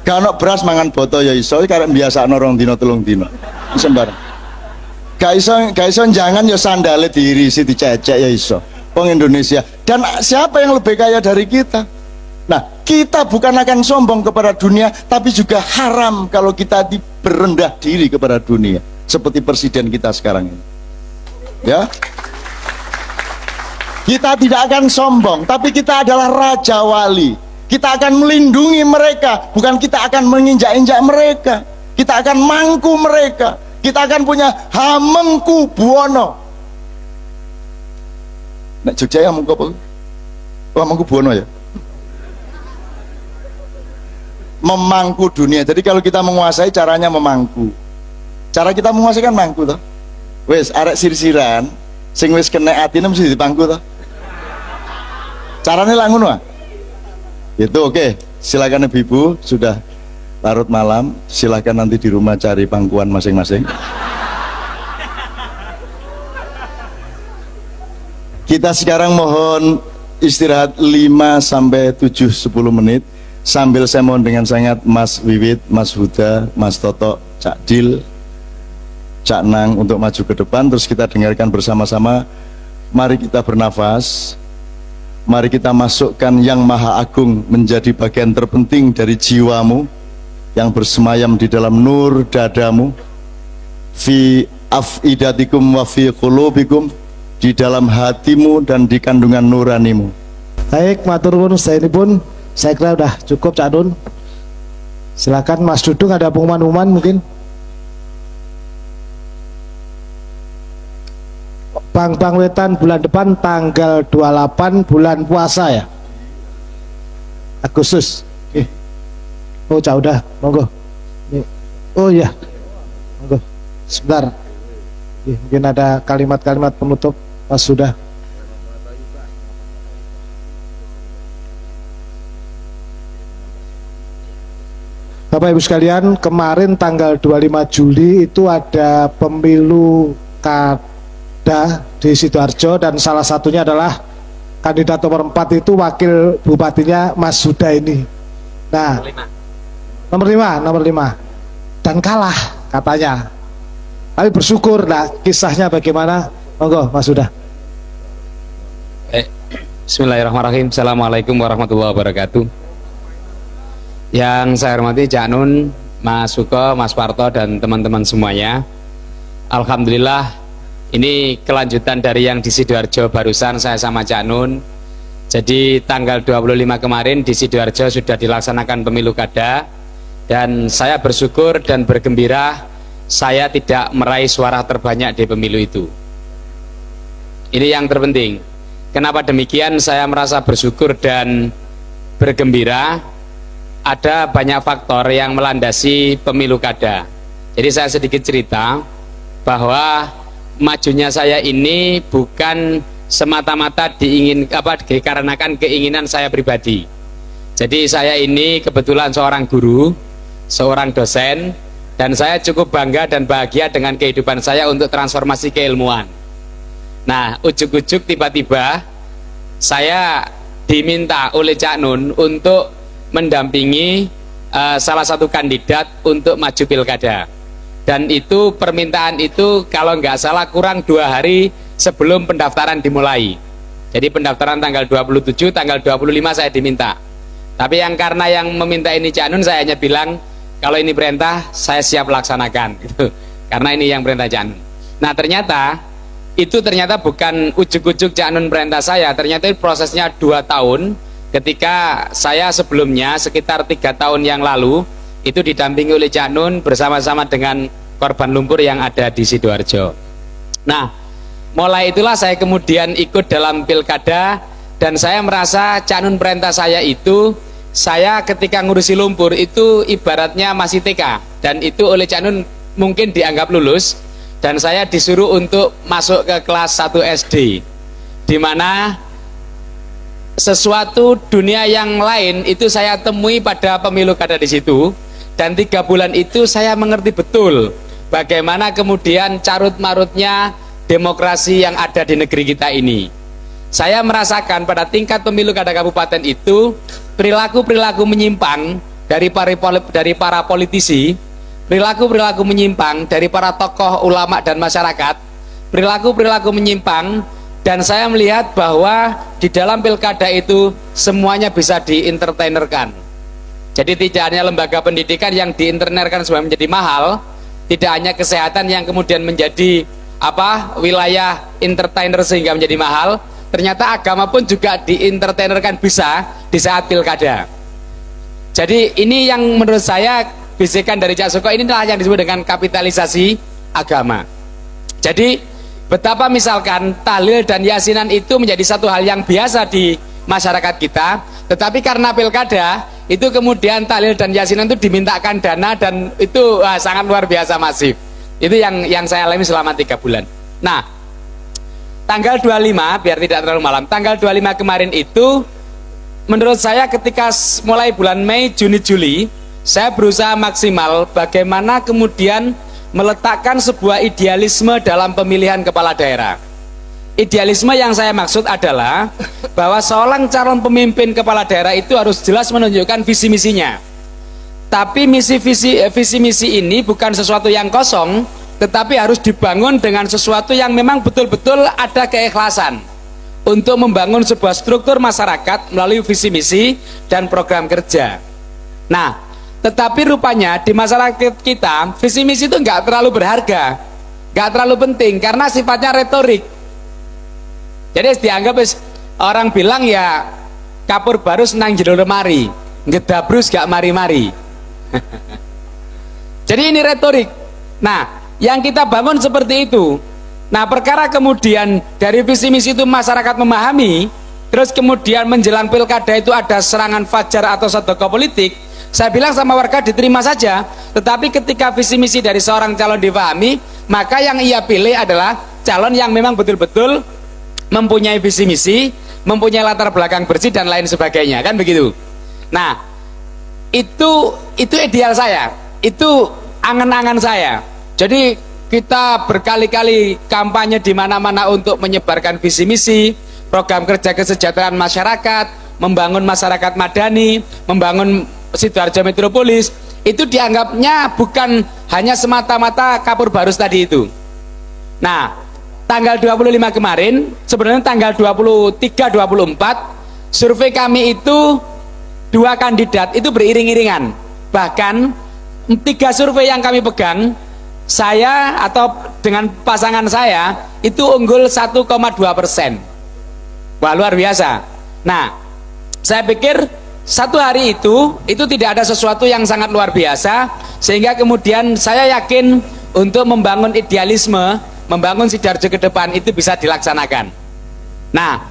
Gak ono beras mangan boto ya iso, karek biasakno 2 dina 3 dina. Iso bareng. Gak iso jangan ya sandale diirisi dicecek ya iso. Wong Indonesia. Dan siapa yang lebih kaya dari kita? Nah, kita bukan akan sombong kepada dunia, tapi juga haram kalau kita berendah diri kepada dunia, seperti presiden kita sekarang ini. Ya, kita tidak akan sombong, tapi kita adalah raja wali. Kita akan melindungi mereka, bukan kita akan menginjak-injak mereka. Kita akan mangku mereka. Kita akan punya hamengku buwono. Nek Jogja ya mangku apa? Oh, mangku buwono ya. Memangku dunia. Jadi kalau kita menguasai, caranya memangku. Cara kita menguasai kan mangku toh. Wes arek sir-siran sing wis kena atine mesti dipangku toh. Caranya lah ngono ah. Itu oke. Silakan ibu-ibu, sudah larut malam, silakan nanti di rumah cari pangkuan masing-masing. Kita sekarang mohon istirahat 5 sampai 7 10 menit. Sambil saya mohon dengan sangat Mas Wiwit, Mas Huda, Mas Toto, Cak Dil, Cak Nang untuk maju ke depan. Terus kita dengarkan bersama-sama. Mari kita bernafas. Mari kita masukkan Yang Maha Agung menjadi bagian terpenting dari jiwamu, yang bersemayam di dalam nur dadamu, fi afidatikum wa fi qulubikum, di dalam hatimu dan di kandungan nuranimu. Baik, matur nuwun pun. Saya kira udah cukup Cak Dun. Silakan Mas Dudung, ada pengumuman mungkin. Bang Wetan bulan depan tanggal 28 bulan puasa ya, Agustus. Oh Cak udah, monggo. Oh iya, monggo. Sebentar. Mungkin ada kalimat-kalimat penutup Mas sudah. Bapak Ibu sekalian, kemarin tanggal 25 Juli itu ada pemilu pilkada di Sidoarjo, dan salah satunya adalah kandidat nomor 4 itu wakil bupatinya Mas Huda ini. Nah, nomor 5 dan kalah katanya. Tapi bersyukur. Nah, kisahnya bagaimana? Monggo Mas Huda. Bismillahirrahmanirrahim. Assalamualaikum warahmatullahi wabarakatuh. Yang saya hormati Cak Nun, Mas Suko, Mas Parto, dan teman-teman semuanya. Alhamdulillah, ini kelanjutan dari yang di Sidoarjo barusan saya sama Cak Nun. Jadi tanggal 25 kemarin di Sidoarjo sudah dilaksanakan pemilu kada, dan saya bersyukur dan bergembira saya tidak meraih suara terbanyak di pemilu itu. Ini yang terpenting. Kenapa demikian saya merasa bersyukur dan bergembira? Ada banyak faktor yang melandasi pemilu kada. Jadi saya sedikit cerita bahwa majunya saya ini bukan semata-mata dikarenakan keinginan saya pribadi. Jadi saya ini kebetulan seorang guru, seorang dosen, dan saya cukup bangga dan bahagia dengan kehidupan saya untuk transformasi keilmuan. Nah, ujuk-ujuk tiba-tiba saya diminta oleh Cak Nun untuk mendampingi salah satu kandidat untuk maju pilkada. Dan itu permintaan itu kalau nggak salah kurang 2 hari sebelum pendaftaran dimulai. Jadi pendaftaran tanggal 27, tanggal 25 saya diminta. Tapi karena yang meminta ini Cak Nun, saya hanya bilang kalau ini perintah saya siap laksanakan gitu. Karena ini yang perintah Cak Nun. Nah, ternyata bukan ujuk-ujuk Cak Nun perintah saya. Ternyata prosesnya 2 tahun. Ketika saya sebelumnya sekitar 3 tahun yang lalu itu didampingi oleh Cak Nun bersama-sama dengan korban lumpur yang ada di Sidoarjo. Nah, mulai itulah saya kemudian ikut dalam pilkada, dan saya merasa Cak Nun perintah saya itu, saya ketika ngurusi lumpur itu ibaratnya masih TK, dan itu oleh Cak Nun mungkin dianggap lulus, dan saya disuruh untuk masuk ke kelas 1 SD, di mana sesuatu dunia yang lain itu saya temui pada pemilu kada di situ. Dan 3 bulan itu saya mengerti betul bagaimana kemudian carut-marutnya demokrasi yang ada di negeri kita ini. Saya merasakan pada tingkat pemilu kada kabupaten itu perilaku-perilaku menyimpang dari para politisi, perilaku-perilaku menyimpang dari para tokoh ulama dan masyarakat, perilaku-perilaku menyimpang. Dan saya melihat bahwa di dalam pilkada itu semuanya bisa dientertainerkan. Jadi tidak hanya lembaga pendidikan yang dientertainerkan supaya menjadi mahal, tidak hanya kesehatan yang kemudian menjadi wilayah entertainer sehingga menjadi mahal, ternyata agama pun juga dientertainerkan bisa di saat pilkada. Jadi ini yang menurut saya bisikan dari Cak Suko, inilah yang disebut dengan kapitalisasi agama. Jadi betapa misalkan tahlil dan yasinan itu menjadi satu hal yang biasa di masyarakat kita, tetapi karena pilkada itu kemudian tahlil dan yasinan itu dimintakan dana, dan itu sangat luar biasa masif. Itu yang saya alami selama 3 bulan. Nah, tanggal 25, biar tidak terlalu malam, tanggal 25 kemarin itu menurut saya ketika mulai bulan Mei, Juni, Juli, saya berusaha maksimal bagaimana kemudian meletakkan sebuah idealisme dalam pemilihan kepala daerah. Idealisme yang saya maksud adalah bahwa seorang calon pemimpin kepala daerah itu harus jelas menunjukkan visi misinya. Tapi visi misi ini bukan sesuatu yang kosong, tetapi harus dibangun dengan sesuatu yang memang betul-betul ada keikhlasan untuk membangun sebuah struktur masyarakat melalui visi misi dan program kerja. Nah, tetapi rupanya di masyarakat kita visi misi itu nggak terlalu berharga, nggak terlalu penting karena sifatnya retorik. Jadi dianggap orang bilang ya kapur barus nang jero lemari, ngedabrus gak mari-mari. Jadi ini retorik. Nah, yang kita bangun seperti itu. Nah, perkara kemudian dari visi misi itu masyarakat memahami, terus kemudian menjelang pilkada itu ada serangan fajar atau sodoko politik. Saya bilang sama warga diterima saja, tetapi ketika visi misi dari seorang calon dipahami, maka yang ia pilih adalah calon yang memang betul-betul mempunyai visi misi, mempunyai latar belakang bersih dan lain sebagainya, kan begitu. Nah, itu ideal saya, itu angan-angan saya. Jadi kita berkali-kali kampanye di mana-mana untuk menyebarkan visi misi, program kerja kesejahteraan masyarakat, membangun masyarakat madani, membangun Sidoarjo Metropolis, itu dianggapnya bukan hanya semata-mata Kapur Barus tadi itu. Nah, tanggal 25 kemarin, sebenarnya tanggal 23, 24, survei kami itu 2 kandidat itu beriring-iringan. Bahkan 3 survei yang kami pegang, saya atau dengan pasangan saya itu unggul 1,2%. Wah, luar biasa. Nah, saya pikir satu hari itu tidak ada sesuatu yang sangat luar biasa, sehingga kemudian saya yakin untuk membangun idealisme, membangun Sidoarjo ke depan itu bisa dilaksanakan. Nah,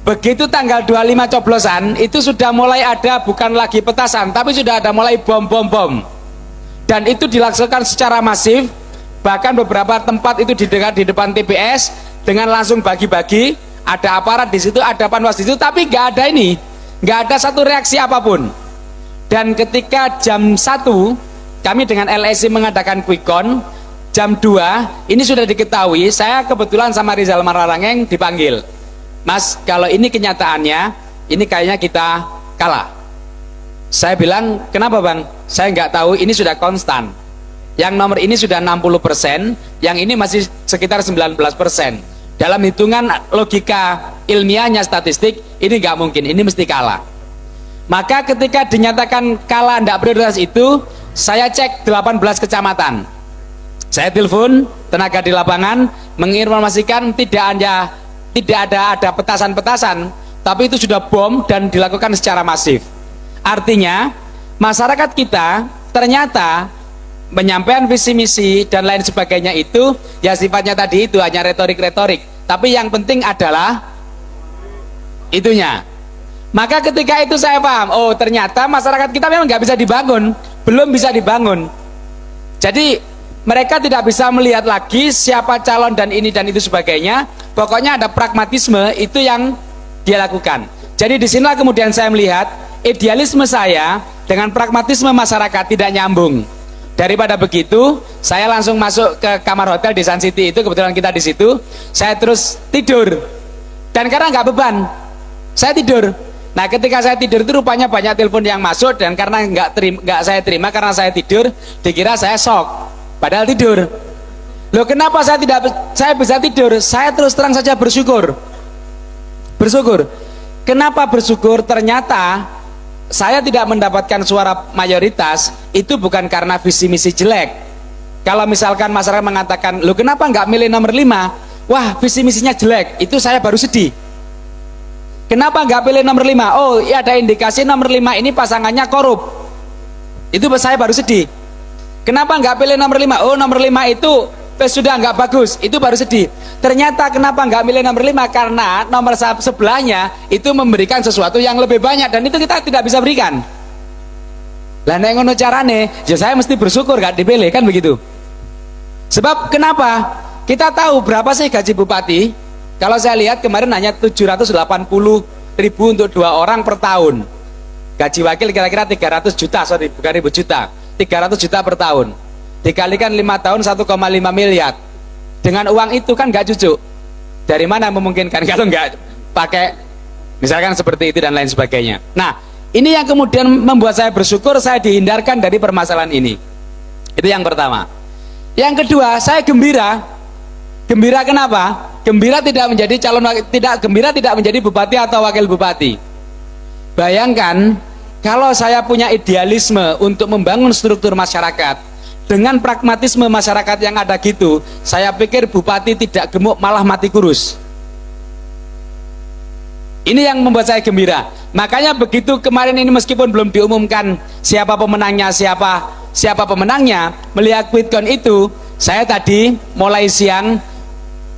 begitu tanggal 25 coblosan itu sudah mulai ada, bukan lagi petasan, tapi sudah ada mulai bom. Dan itu dilaksanakan secara masif, bahkan beberapa tempat itu di depan TPS dengan langsung bagi-bagi, ada aparat di situ, ada panwas di situ, tapi nggak ada satu reaksi apapun. Dan ketika jam 1 kami dengan LSI mengadakan quick count, jam 2 ini sudah diketahui, saya kebetulan sama Rizal Marlarangeng dipanggil, Mas, kalau ini kenyataannya, ini kayaknya kita kalah. Saya bilang, kenapa bang? Saya nggak tahu, ini sudah konstan. Yang nomor ini sudah 60%, yang ini masih sekitar 19%. Dalam hitungan logika ilmiahnya statistik, ini nggak mungkin, ini mesti kalah. Maka ketika dinyatakan kalah tidak prioritas itu, saya cek 18 kecamatan. Saya telepon tenaga di lapangan, menginformasikan tidak ada petasan-petasan, tapi itu sudah bom dan dilakukan secara masif. Artinya masyarakat kita ternyata menyampaikan visi misi dan lain sebagainya itu ya sifatnya tadi itu hanya retorik, tapi yang penting adalah itunya. Maka ketika itu saya paham, oh ternyata masyarakat kita memang nggak bisa dibangun, belum bisa dibangun. Jadi mereka tidak bisa melihat lagi siapa calon dan ini dan itu sebagainya. Pokoknya ada pragmatisme itu yang dia lakukan. Jadi disinilah kemudian saya melihat idealisme saya dengan pragmatisme masyarakat tidak nyambung. Daripada begitu, saya langsung masuk ke kamar hotel di Sun City itu, kebetulan kita di situ. Saya terus tidur. Dan karena nggak beban, saya tidur. Nah, ketika saya tidur itu rupanya banyak telepon yang masuk, dan karena nggak saya terima karena saya tidur, dikira saya shock. Padahal tidur. Loh, kenapa saya bisa tidur? Saya terus terang saja bersyukur. Kenapa bersyukur? Ternyata saya tidak mendapatkan suara mayoritas itu bukan karena visi misi jelek. Kalau misalkan masyarakat mengatakan, loh kenapa nggak milih nomor 5? Wah, visi misinya jelek, itu saya baru sedih. Kenapa nggak pilih nomor 5? Oh, ya ada indikasi nomor 5 ini pasangannya korup. Itu saya baru sedih. Kenapa nggak pilih nomor 5? Oh, nomor 5 itu sudah nggak bagus, itu baru sedih. Ternyata kenapa nggak milih nomor 5? Karena nomor sebelahnya itu memberikan sesuatu yang lebih banyak, dan itu kita tidak bisa berikan. Lah nek ngono carane, ya saya mesti bersyukur gak dipilih, kan begitu. Sebab kenapa? Kita tahu berapa sih gaji bupati? Kalau saya lihat kemarin hanya 780.000 untuk 2 orang per tahun. Gaji wakil kira-kira 300 juta, sorry bukan ribu juta, 300 juta per tahun. Dikalikan 5 tahun 1,5 miliar. Dengan uang itu kan gak cucuk. Dari mana memungkinkan kalau nggak pakai misalkan seperti itu dan lain sebagainya. Nah, ini yang kemudian membuat saya bersyukur saya dihindarkan dari permasalahan ini. Itu yang pertama. Yang kedua, saya gembira. Gembira kenapa? Gembira tidak menjadi bupati atau wakil bupati. Bayangkan kalau saya punya idealisme untuk membangun struktur masyarakat, dengan pragmatisme masyarakat yang ada gitu, saya pikir bupati tidak gemuk malah mati kurus. Ini yang membuat saya gembira. Makanya begitu kemarin ini meskipun belum diumumkan siapa pemenangnya, melihat quick count itu, saya tadi mulai siang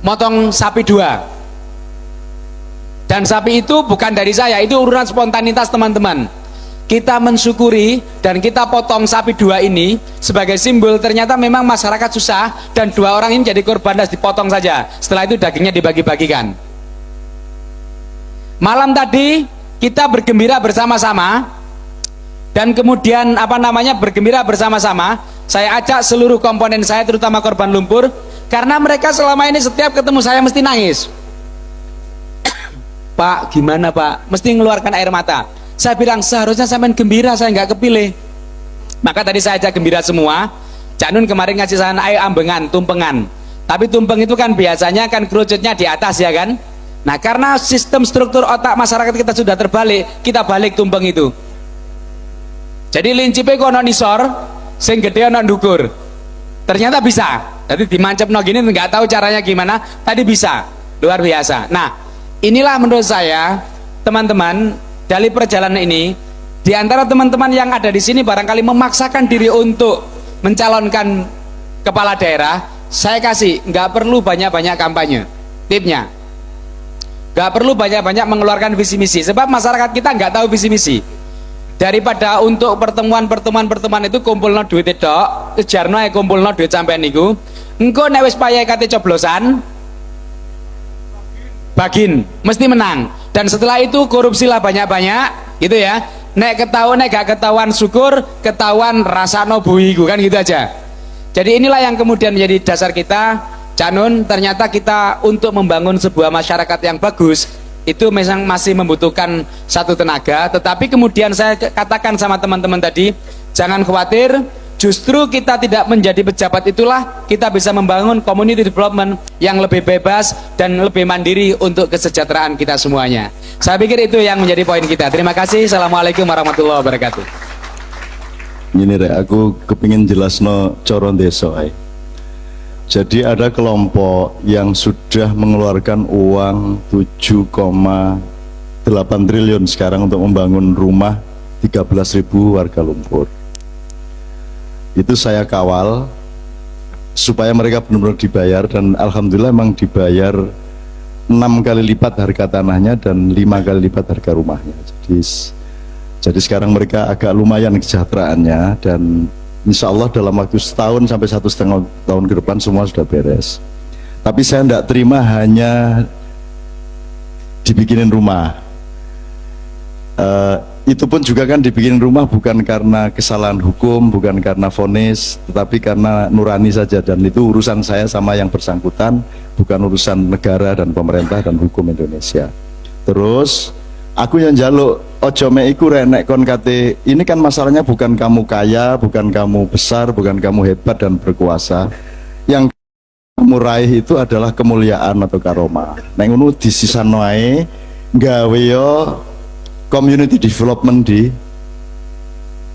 motong sapi 2. Dan sapi itu bukan dari saya, itu urusan spontanitas teman-teman. Kita mensyukuri dan kita potong sapi 2 ini sebagai simbol ternyata memang masyarakat susah dan 2 orang ini jadi korban dan dipotong saja. Setelah itu dagingnya dibagi-bagikan. Malam tadi kita bergembira bersama-sama dan kemudian bergembira bersama-sama saya ajak seluruh komponen saya terutama korban lumpur, karena mereka selama ini setiap ketemu saya mesti nangis. Pak, gimana Pak? Mesti mengeluarkan air mata. Saya bilang seharusnya sampean gembira, saya nggak kepilih. Maka tadi saya ajak gembira semua. Cak Nun kemarin ngasih saran ayo ambengan, tumpengan. Tapi tumpeng itu kan biasanya kan kerucutnya di atas ya kan. Nah karena sistem struktur otak masyarakat kita sudah terbalik, kita balik tumpeng itu. Jadi lincipe kono nisor, sing gede ono ndukur. Ternyata bisa. Jadi dimancep no gini nggak tahu caranya gimana, tadi bisa. Luar biasa. Nah, inilah menurut saya teman-teman dari perjalanan ini, di antara teman-teman yang ada di sini barangkali memaksakan diri untuk mencalonkan kepala daerah, saya kasih nggak perlu banyak-banyak kampanye. Tipnya nggak perlu banyak-banyak mengeluarkan visi misi, sebab masyarakat kita nggak tahu visi misi. Daripada untuk pertemuan itu kumpulno duit tok, jarno ae kumpulno duit sampean niku. Engko nek wis payahe kate coblosan, bagin mesti menang. Dan setelah itu korupsilah banyak-banyak, gitu ya. Nek ketahuan, nek gak ketahuan syukur, ketahuan rasano buiku kan gitu aja. Jadi inilah yang kemudian menjadi dasar kita, Cak Nun, ternyata kita untuk membangun sebuah masyarakat yang bagus itu memang masih membutuhkan satu tenaga. Tetapi kemudian saya katakan sama teman-teman tadi, jangan khawatir, justru kita tidak menjadi pejabat itulah kita bisa membangun community development yang lebih bebas dan lebih mandiri untuk kesejahteraan kita semuanya. Saya pikir itu yang menjadi poin kita. Terima kasih. Assalamualaikum warahmatullahi wabarakatuh. Ini rek, aku kepingin jelasno coro desa ae. Jadi ada kelompok yang sudah mengeluarkan uang 7,8 triliun sekarang untuk membangun rumah 13.000 warga lumpur. Itu saya kawal supaya mereka benar-benar dibayar, dan alhamdulillah memang dibayar 6 kali lipat harga tanahnya dan 5 kali lipat harga rumahnya. Jadi sekarang mereka agak lumayan kesejahteraannya, dan insya Allah dalam waktu setahun sampai 1,5 tahun ke depan semua sudah beres. Tapi saya tidak terima hanya dibikinin rumah. Itu pun juga kan dibikinin rumah bukan karena kesalahan hukum, bukan karena vonis, tetapi karena nurani saja, dan itu urusan saya sama yang bersangkutan, bukan urusan negara dan pemerintah dan hukum Indonesia. Terus aku yang jaluk ojo meiku renek kon kate, ini kan masalahnya bukan kamu kaya, bukan kamu besar, bukan kamu hebat dan berkuasa. Yang kamu raih itu adalah kemuliaan atau karomah. Nek ngono disisano ae gawe yo community development di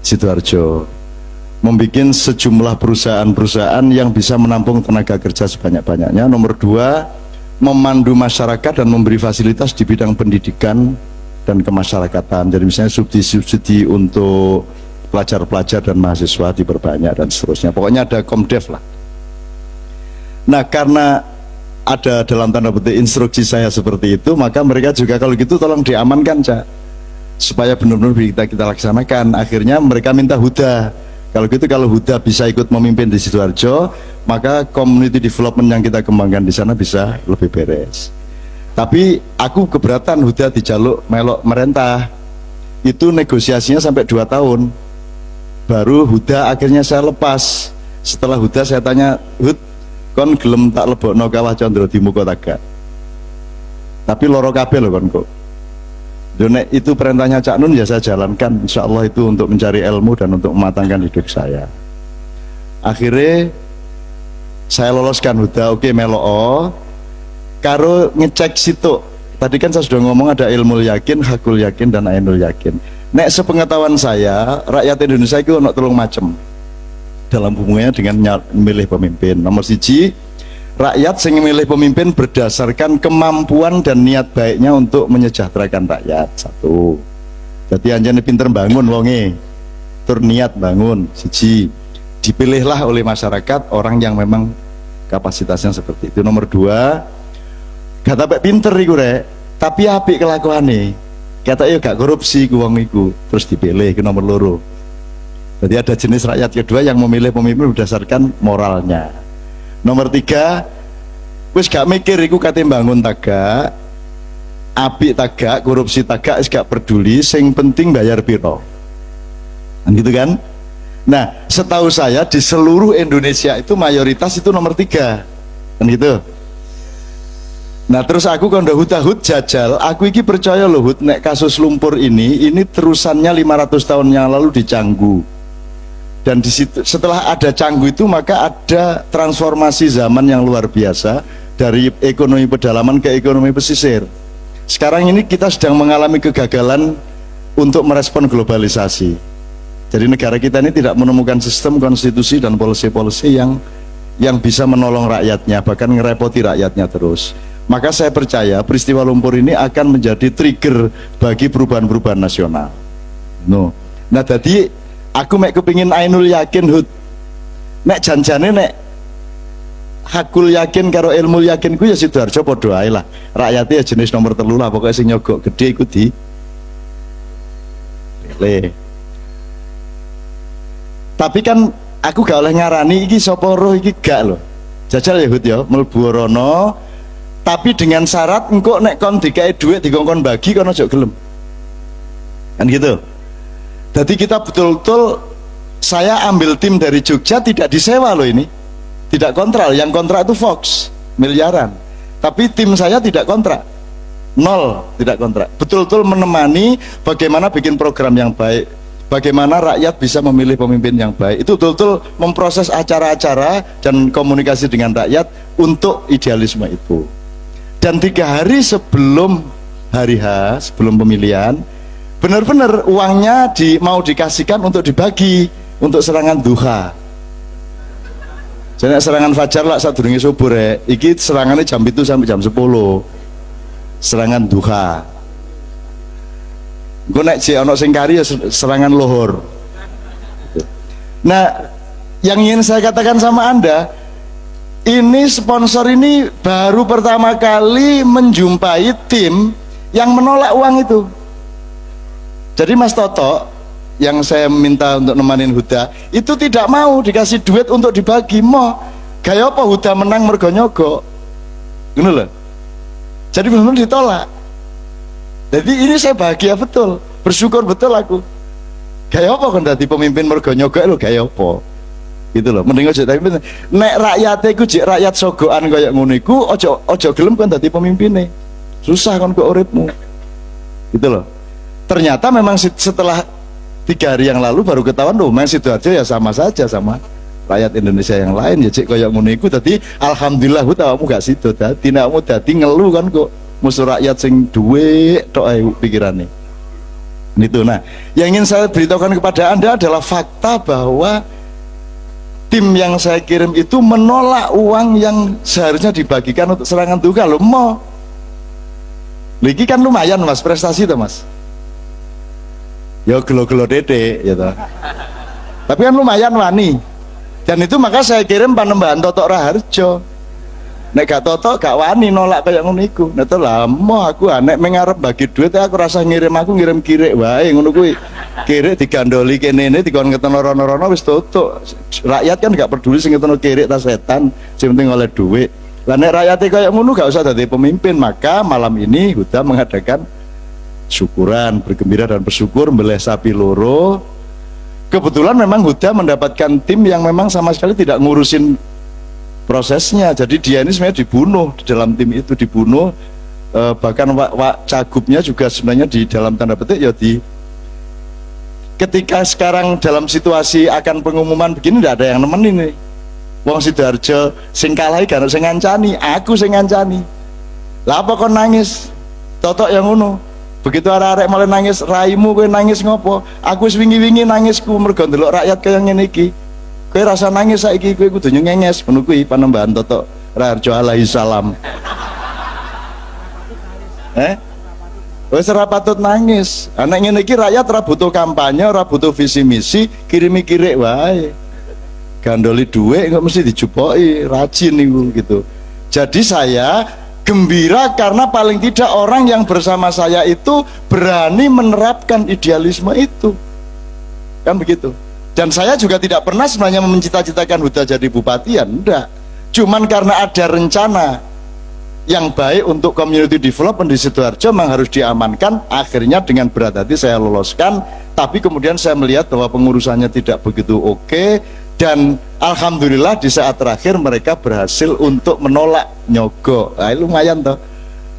Sidoarjo, membuat sejumlah perusahaan-perusahaan yang bisa menampung tenaga kerja sebanyak-banyaknya. Nomor 2, memandu masyarakat dan memberi fasilitas di bidang pendidikan dan kemasyarakatan. Jadi misalnya subsidi untuk pelajar-pelajar dan mahasiswa diperbanyak dan seterusnya. Pokoknya ada komdev lah. Nah karena ada dalam tanda petik instruksi saya seperti itu, maka mereka juga kalau gitu tolong diamankan, Cak, supaya benar-benar kita laksanakan. Akhirnya mereka minta Huda. Kalau gitu, kalau Huda bisa ikut memimpin di Sidoarjo, maka community development yang kita kembangkan di sana bisa lebih beres. Tapi aku keberatan Huda dijaluk melok merentah. Itu negosiasinya sampai 2 tahun. Baru Huda akhirnya saya lepas. Setelah Huda saya tanya, Hud, kon gelem tak lebokno Kawah Condro di muka taga. Tapi loro kabeh lho kon kok. Nek itu perintahnya Cak Nun, ya saya jalankan, insya Allah itu untuk mencari ilmu dan untuk mematangkan hidup saya. Akhirnya saya loloskan Huda, oke melo karo ngecek situ. Tadi kan saya sudah ngomong ada ilmu yakin, hakul yakin, dan ainul yakin. Nek sepengetahuan saya, rakyat Indonesia itu ono 3 macam dalam hubungannya dengan memilih pemimpin. Nomor 1, rakyat yang memilih pemimpin berdasarkan kemampuan dan niat baiknya untuk menyejahterakan rakyat. 1, jadi anjane pinter bangun wonge, tur niat bangun. 1, dipilihlah oleh masyarakat orang yang memang kapasitasnya seperti itu. Nomor 2, kata pek pinter iku rek, tapi apik kelakuane, kata yo gak korupsi ku wong iku, terus dipilih. Ke nomor 2. Jadi ada jenis rakyat kedua yang memilih pemimpin berdasarkan moralnya. Nomor 3, wis gak mikir iku kate bangun tagak, apik tagak, korupsi tagak, wis gak peduli, sing penting bayar piro. Kan gitu kan? Nah, setahu saya di seluruh Indonesia itu mayoritas itu nomor 3, kan gitu. Nah terus aku kondo hut jajal, aku iki percaya loh Hut, nek kasus lumpur ini terusannya 500 tahun yang lalu di Canggu. Dan di situ, setelah ada Canggu itu maka ada transformasi zaman yang luar biasa dari ekonomi pedalaman ke ekonomi pesisir. Sekarang ini kita sedang mengalami kegagalan untuk merespon globalisasi. Jadi negara kita ini tidak menemukan sistem konstitusi dan policy-policy yang bisa menolong rakyatnya, bahkan ngerepoti rakyatnya terus. Maka saya percaya peristiwa lumpur ini akan menjadi trigger bagi perubahan-perubahan nasional. Nah tadi aku mek kepingin ainul yakin Hud, nek janjane nek hakul yakin karo ilmu yakin ku ya Sidoarjo padha ae lah. Rakyatnya jenis nomor 3 lah, pokoknya sing nyogok gede iku di le. Tapi kan aku gak oleh ngarani iki sapa roh iki gak loh. Jajal ya Hud ya, mlebu rono tapi dengan syarat engkau nek kon dikai duit dikongkon bagi kon aja gelem. Kan gitu. Jadi kita betul-betul, saya ambil tim dari Jogja tidak disewa loh ini. Tidak kontrak, yang kontrak itu Fox miliaran. Tapi tim saya tidak kontrak. 0 tidak kontrak. Betul-betul menemani bagaimana bikin program yang baik, bagaimana rakyat bisa memilih pemimpin yang baik. Itu betul-betul memproses acara-acara dan komunikasi dengan rakyat untuk idealisme itu. Dan 3 hari sebelum hari H, sebelum pemilihan, benar-benar uangnya mau dikasihkan untuk dibagi untuk serangan duha. Jadi serangan fajar lah saat durunge subuh rek. Iki serangannya jam itu sampai jam 10. Serangan duha. Gue nek ono sing kari ya serangan lohor. Nah, yang ingin saya katakan sama Anda, ini sponsor ini baru pertama kali menjumpai tim yang menolak uang itu. Jadi Mas Toto yang saya minta untuk nemanin Huda itu tidak mau dikasih duit untuk dibagi. Mau gaya apa Huda menang mergo nyogok, gitu loh. Jadi benar-benar ditolak. Jadi ini saya bahagia betul, bersyukur betul aku. Gaya apa kan dadi pemimpin mergo nyogok lo, gaya apa? Gitu loh, mending aja. Tapi nek rakyatnya iku jek rakyat sogokan kayak ngono iku ojo gelem kan dadi pemimpinnya. Susah kan kok uripmu. Gitu loh. Ternyata memang setelah 3 hari yang lalu baru ketahuan loh, memang Sidoarjo ya sama saja sama rakyat Indonesia yang lain ya cek kayak ngono iku. Tadi alhamdulillah kamu gak sido dadi, nek kamu dadi ngeluh kan kok musuh rakyat sing duwe tok ae pikirane. Itu. Nah, yang ingin saya beritahukan kepada Anda adalah fakta bahwa tim yang saya kirim itu menolak uang yang seharusnya dibagikan untuk serangan duka loh. Mau lagi kan lumayan Mas, prestasi tuh Mas. Ya gelo-gelo dede ya toh. Tapi kan lumayan wani. Dan itu maka saya kirim Panembahan Toto Raharjo. Nek gak Toto gak wani nolak kayak ngono iku. Nek to lah mau aku nek mengarep bagi duit aku rasa ngirim kirik wae ngono kuwi. Kirik digandoli kene dikon keteno rono-rono wis tutuk. Rakyat kan gak peduli sing keteno kirik ta setan, sing penting oleh duit. Lah nek rakyate kayak ngono gak usah dadi pemimpin. Maka malam ini Huda mengadakan syukuran, bergembira dan bersyukur mbeleh sapi loro. Kebetulan memang Huda mendapatkan tim yang memang sama sekali tidak ngurusin prosesnya. Jadi dia ini sebenarnya dibunuh di dalam tim itu, dibunuh. Bahkan cagupnya juga sebenarnya di dalam tanda petik ya ketika sekarang dalam situasi akan pengumuman begini tidak ada yang nemenin nih. Wong Sidoarjo sing kalah iki gak sing ngancani, aku sing ngancani. Lah apa kon nangis? Totok yang ngono. Begitu arek-arek mulai nangis, raimu kowe nangis ngopo? Aku wis wingi-wingi nangisku mergo ndelok rakyat kaya ngene iki. Kowe rasa nangis saiki, kowe kudu nyenges. Ngono kuwi Panembahan Toto Raharjo alaihi salam. Wis ora patut nangis. Anak ngene iki rakyat ora butuh kampanye, ora butuh visi misi, kirimi kirik wae. Gandoli duit kok mesti dijupoki, rajin niku gitu. Jadi saya gembira karena paling tidak orang yang bersama saya itu berani menerapkan idealisme itu. Kan begitu. Dan saya juga tidak pernah sebenarnya mencita-citakan Huda jadi bupati, ya enggak. Cuman karena ada rencana yang baik untuk community development di Sidoarjo memang harus diamankan. Akhirnya dengan berat hati saya loloskan tapi kemudian saya melihat bahwa pengurusannya tidak begitu oke, dan alhamdulillah di saat terakhir mereka berhasil untuk menolak nyogok. Nah, lumayan toh.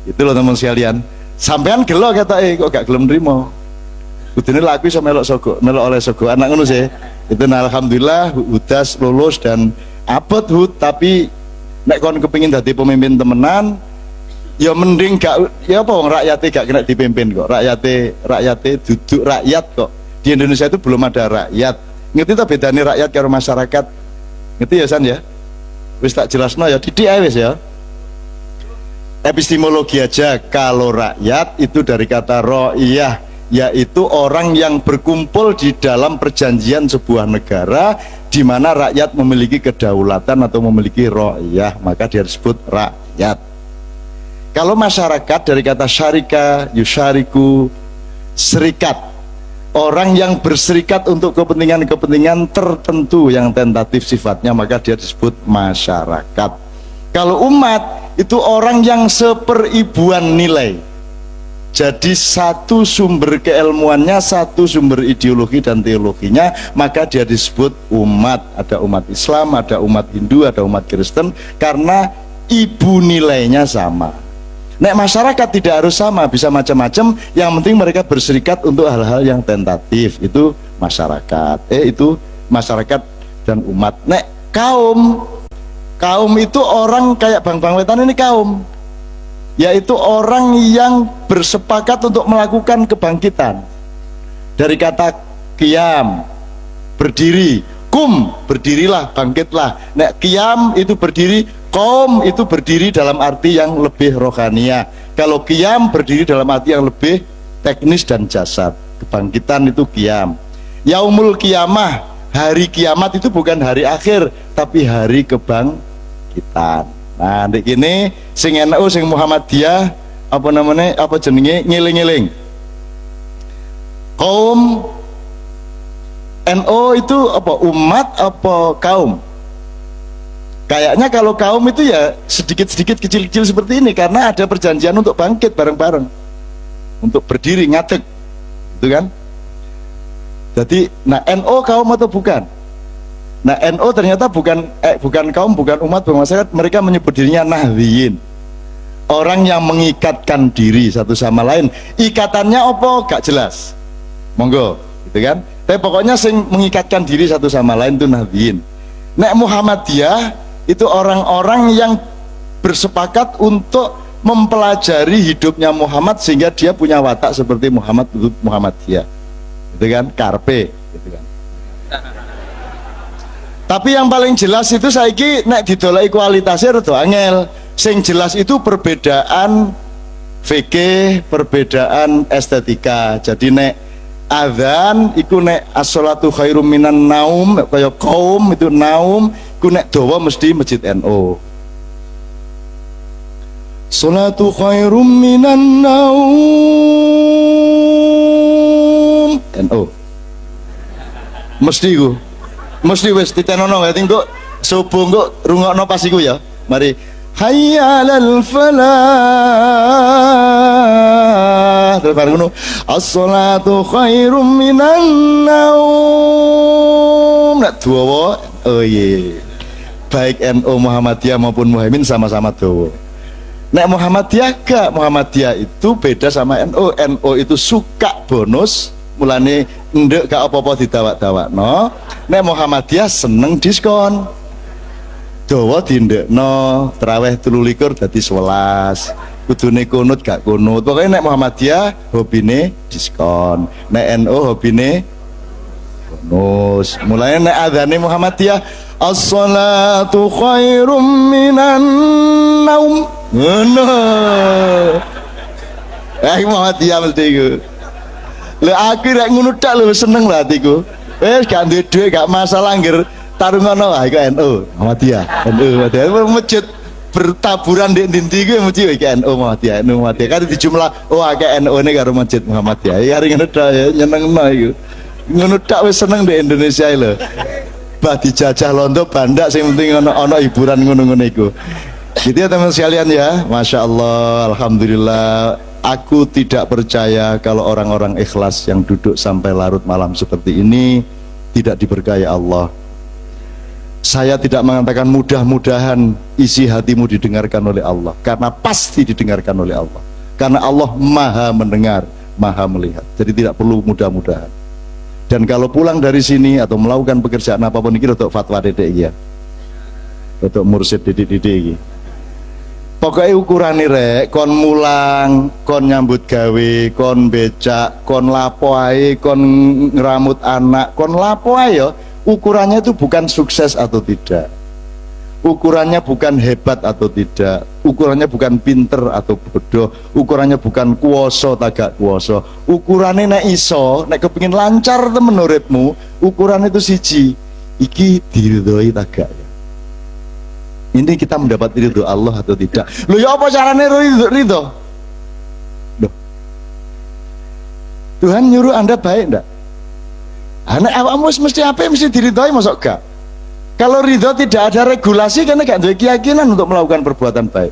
Itu loh teman sekalian. Sampean gelo kata kok gak gelem nrimo. Kudune laku iso melok oleh sogo anak ngono sih. Itu nah, alhamdulillah Hudas lulus dan abot Hud, tapi nek kon kepengin dadi pemimpin temenan ya mending gak, ya apa wong rakyate gak kena dipimpin kok. Rakyate duduk rakyat kok. Di Indonesia itu belum ada rakyat. Ngerti tak bedane rakyat karo masyarakat? Ngerti ya San ya? Wis tak jelasno ya, didik ae wis ya. Epistemologi aja, kalau rakyat itu dari kata ro'iyah, yaitu orang yang berkumpul di dalam perjanjian sebuah negara di mana rakyat memiliki kedaulatan atau memiliki ro'iyah, maka dia disebut rakyat. Kalau masyarakat dari kata syarika, yusyariku, serikat, orang yang berserikat untuk kepentingan-kepentingan tertentu yang tentatif sifatnya, maka dia disebut masyarakat. Kalau umat itu orang yang seperibuan nilai, jadi satu sumber keilmuannya, satu sumber ideologi dan teologinya, maka dia disebut umat. Ada umat Islam, ada umat Hindu, ada umat Kristen, karena ibu nilainya sama. Nek masyarakat tidak harus sama, bisa macam-macam, yang penting mereka berserikat untuk hal-hal yang tentatif. Itu masyarakat. Itu masyarakat dan umat. Nek kaum itu orang kayak Bang Wetan ini kaum, yaitu orang yang bersepakat untuk melakukan kebangkitan. Dari kata qiyam, berdiri, kum, berdirilah, bangkitlah. Nek qiyam itu berdiri, qaum itu berdiri dalam arti yang lebih rohania. Kalau qiyam berdiri dalam arti yang lebih teknis dan jasad. Kebangkitan itu qiyam. Yaumul qiyamah, hari kiamat itu bukan hari akhir, tapi hari kebangkitan. Nah, ndek kene sing NU sing Muhammadiyah apa namanya, apa jenenge, ngiling-ngiling. Kaum NU itu apa, umat apa kaum? Kayaknya kalau kaum itu ya sedikit-sedikit kecil-kecil seperti ini, karena ada perjanjian untuk bangkit bareng-bareng, untuk berdiri ngadeg, gitu kan? Jadi, nah NU kaum atau bukan? Nah NU ternyata bukan kaum, bukan umat, bukan masyarakat. Mereka menyebut dirinya Nahdliyin, orang yang mengikatkan diri satu sama lain. Ikatannya apa? Gak jelas. Monggo, gitu kan? Tapi pokoknya sing mengikatkan diri satu sama lain itu Nahdliyin. Nek Muhammadiyah itu orang-orang yang bersepakat untuk mempelajari hidupnya Muhammad sehingga dia punya watak seperti Muhammad, itu Muhammadiyah. Gitu kan? Karpe, gitu kan? Tapi yang paling jelas itu saiki nek didoleki kualitasnya rada angel. Sing jelas itu perbedaan fikih, perbedaan estetika. Jadi nek adzan iku nek as-sholatu khairum minan naum, kaya kaum itu naum, iku nek dawa mesti masjid NU. Sholatu khairum minan naum NU. Mesti iku. Mesti wis ditenono ya, tinggo subuh engko rungokno pas iku ya. Mari hayya 'alal falah. Terus bareng ngono, as-sholatu khairum minan naum. Nek dawa, oh iya. Baik NU Muhammadiyah maupun Muhaimin sama-sama dawa. Nek Muhammadiyah gak, Muhammadiyah itu beda sama NU. NU itu suka bonus, mulane ndek gak apa-apa didawak-dawakno. Nek Muhammadiyah seneng diskon. Dawa dindekno, tarawih 23 dadi 11. Kudune kunut gak kunut. Pokoke nek Muhammadiyah hobine diskon. Nek NU hobine bonus. Mulane nek adzane Muhammadiyah as-sholatu khairum minan naum. Ngono. Muhammadiyah mesti iku. Lha aku rek ngono tak lho seneng lah atiku. Wis gak duwe dhuwit gak masalah ngger tarungono wae iku NU Muhammadiyah. NU Muhammadiyah masjid bertaburan di ndi kuwi mesti iki NU Muhammadiyah, NU Muhammadiyah. Kan dijumlah oh akeh NU-ne karo masjid Muhammadiyah. Ya hari ngono tok ya nyenengno iku. Ngono tok wis seneng di Indonesia lho. Bah dijajah londo bandak sing penting ana hiburan ngono-ngono iku. Gitu ya teman sekalian ya. Masya Allah, alhamdulillah. aku tidak percaya kalau orang-orang ikhlas yang duduk sampai larut malam seperti ini tidak diberkahi Allah. Saya tidak mengatakan mudah-mudahan isi hatimu didengarkan oleh Allah, karena pasti didengarkan oleh Allah, karena Allah maha mendengar, maha melihat. Jadi tidak perlu mudah-mudahan. Dan kalau pulang dari sini atau melakukan pekerjaan apapun ini untuk fatwa dedek ya, untuk mursyid didik-didik. Pokoknya ukuran rek, kon mulang, kon nyambut gawe, kon becak, kon lapo ae, kon ngeramut anak, kon lapo ae yo. Ukurannya itu bukan sukses atau tidak, ukurannya bukan hebat atau tidak, ukurannya bukan pinter atau bodoh, ukurannya bukan kuoso tagak kuoso, ukurannya nek iso, nek kepingin lancar temen uripmu, ukuran itu siji, iki diridhoi tagak. Ini kita mendapat ridho Allah atau tidak. Loh ya apa caranya ridho? Loh, Tuhan nyuruh Anda baik enggak? Anak awakmu mesti apa, mesti diridhoi, masuk gak? Kalau ridho tidak ada regulasi, karena gak ada keyakinan untuk melakukan perbuatan baik.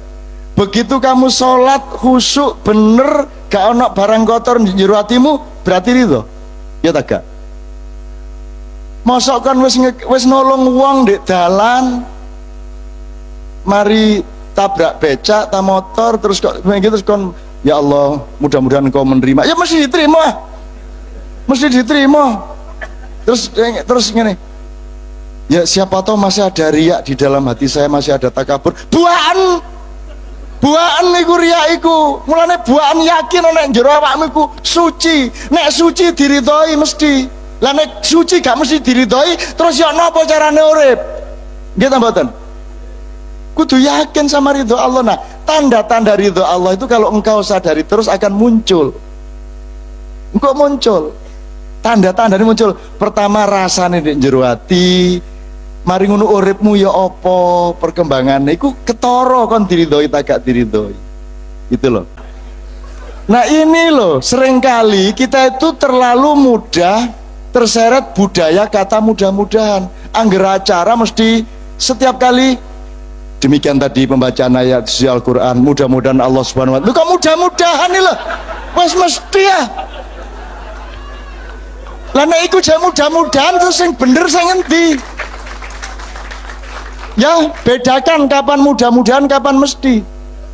Begitu kamu sholat khusyuk bener, gak ono barang kotor di jero hatimu, berarti ridho. Ya tak gak? Mosok kan wis nolong wong di dalan, mari tabrak becak, ta motor, terus kok begitu, terus kon, ya Allah, mudah-mudahan kau menerima. Ya mesti diterima, mesti diterima. Terus gini, ya siapa tahu masih ada riak di dalam hati saya, masih ada takabur. Buaan iku riak iku. Mulane buaan yakin nek jero awakmu iku suci. Nek suci diridhoi mesti. Lah nek suci gak mesti diridhoi, terus ya napa carane urip? Nggih ta mboten? Kudu yakin sama ridho Allah. Nah, tanda-tanda ridho Allah itu kalau engkau sadari terus akan muncul. Engkau muncul. Tanda-tanda ini muncul. Pertama rasane di jero ati, mari ngono uripmu ya apa perkembangannya iku ketara kon diridhoi tak gak diridhoi. Gitu loh. Nah ini loh, seringkali kita itu terlalu mudah terseret budaya kata mudah-mudahan. Angger acara mesti setiap kali demikian tadi pembacaan ayat suci Al-Quran, mudah-mudahan Allah Subhanahu wa Ta'ala. Kok mudah-mudahan nih loh, wes mesti ya. Lah nek iku jek mudah-mudahan terus sing bener sing endi? Ya, bedakan kapan mudah-mudahan, kapan mesti.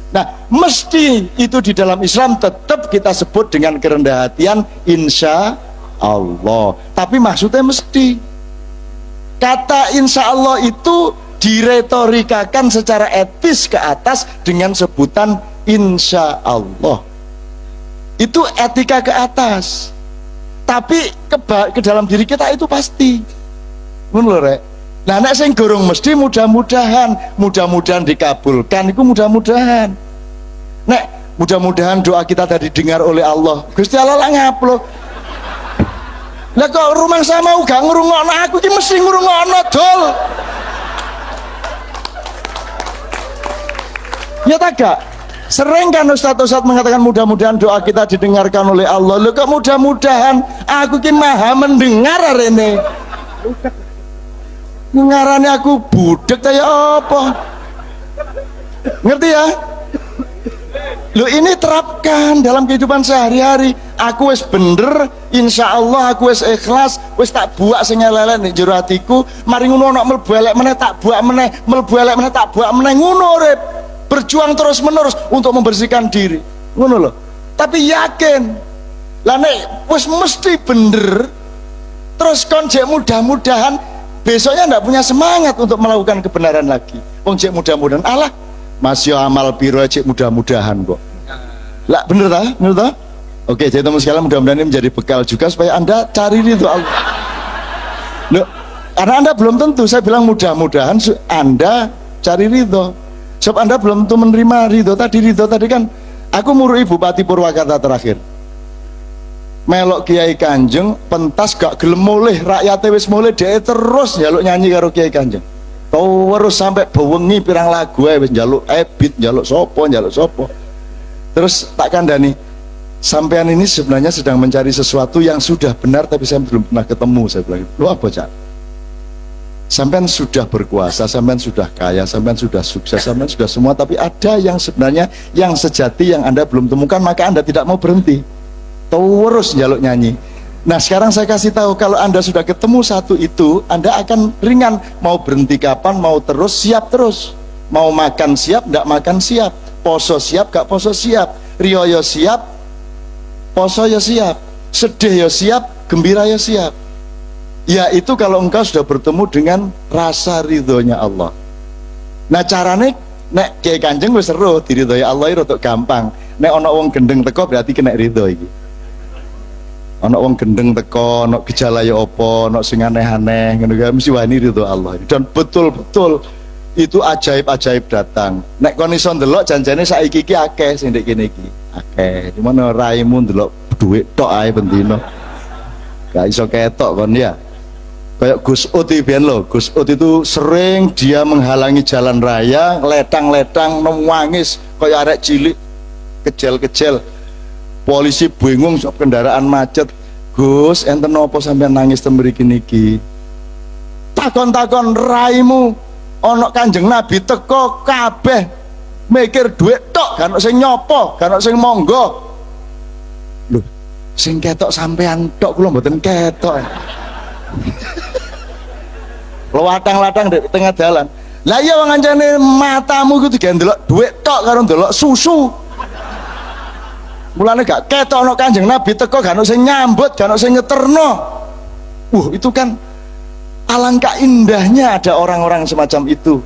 Nah, mesti itu di dalam Islam tetap kita sebut dengan kerendah hatian insya Allah. Tapi maksudnya mesti. Kata insya Allah itu diretorikakan secara etis ke atas dengan sebutan insya Allah. Itu etika ke atas. Tapi ke dalam diri kita itu pasti. Ngono lho rek. Nah nek sing gorong mesti mudah-mudahan dikabulkan, itu mudah-mudahan. Nek mudah-mudahan doa kita tadi didengar oleh Allah. Gusti Allah lah ngaplo. Lah kok rumah sama gak ngrungokno aku iki mesti ngrungokno dol. Ya tak gak? Sering kan Ustadz mengatakan mudah-mudahan doa kita didengarkan oleh Allah. Loh kok mudah-mudahan aku ki maha mendengar arene. Ngarane aku budek kaya apa? Ngerti ya? Loh ini terapkan dalam kehidupan sehari-hari. Aku wis bener, insya Allah aku wis ikhlas, wis tak buak sing elek ning jero atiku. Mari ngono ana mlebu elek meneh tak buak meneh, mlebu elek meneh tak buak meneh, ngono urip. Berjuang terus menerus untuk membersihkan diri, ngono loh. Tapi yakin lah nek wis mesti bener, terus kon jek mudah-mudahan besoknya ndak punya semangat untuk melakukan kebenaran lagi. Wong jek mudah-mudahan, alah masih amal piro jek mudah-mudahan kok. Lah bener ta? Bener ta? Oke, jadi teman sekalian mudah-mudahan ini menjadi bekal juga supaya Anda cari ridho Allah. Loh, karena Anda belum tentu, saya bilang mudah-mudahan Anda cari ridho. Sebab Anda belum tentu menerima ridho tadi kan aku murui Bupati Purwakarta terakhir melok Kiai Kanjeng pentas gak gelem mulih, rakyatnya wis mulih dia terus njaluk nyanyi karo Kiai Kanjeng terus sampai bewengi pirang lagu wis njaluk ebit, njaluk sopo terus tak kandani sampean ini sebenarnya sedang mencari sesuatu yang sudah benar tapi saya belum pernah ketemu. Saya bilang lu apa Cak? Sampean sudah berkuasa, sampean sudah kaya, sampean sudah sukses, sampean sudah semua, tapi ada yang sebenarnya yang sejati yang Anda belum temukan, maka Anda tidak mau berhenti. Terus njaluk nyanyi. Nah, sekarang saya kasih tahu, kalau Anda sudah ketemu satu itu, Anda akan ringan. Mau berhenti kapan, mau terus, siap terus. Mau makan siap, enggak makan siap. Poso siap, enggak poso siap. Rioyo siap, poso ya siap. Sedih ya siap, gembira ya siap. Ya itu kalau engkau sudah bertemu dengan rasa ridhonya Allah. Nah caranya nek Kiai Kanjeng wis seru diridhoi Allah itu rotok gampang. Nek ana wong gendeng teko berarti kena ridho iki. Ana wong gendeng teko, ana gejala ya apa, ana sing aneh-aneh ngono kuwi mesti wani ridho Allah. Dan betul-betul itu ajaib-ajaib datang. Nek kon iso ndelok janjane saiki iki akeh sing ndek kene iki. Akeh. Cuman raimu ndelok dhuwit tok ae bendino. Gak iso ketok kon ya. Kayak Gus Ut biyen lho, Gus Ut itu sering dia menghalangi jalan raya, letang-letang, nangis kayak arek cilik, kecil-kecil. Polisi bingung soal kendaraan macet. Gus, enten apa sampean nangis ten mriki niki? Takon-takon raimu, ana Kanjeng Nabi teko kabeh mikir dhuwit tok, gak ono sing nyopo, gak ono sing monggo. Lho, sing ketok sampean tok, kula mboten ketok. Lewatang-latang di tengah jalan. Lah iya wong ancane matamu iku digawe ndelok dhuwit tok karo ndelok susu. Mulane gak ketok ana Kanjeng Nabi teko gak ono sing nyambut, gak ono sing ngeterno. Itu kan alangkah indahnya ada orang-orang semacam itu.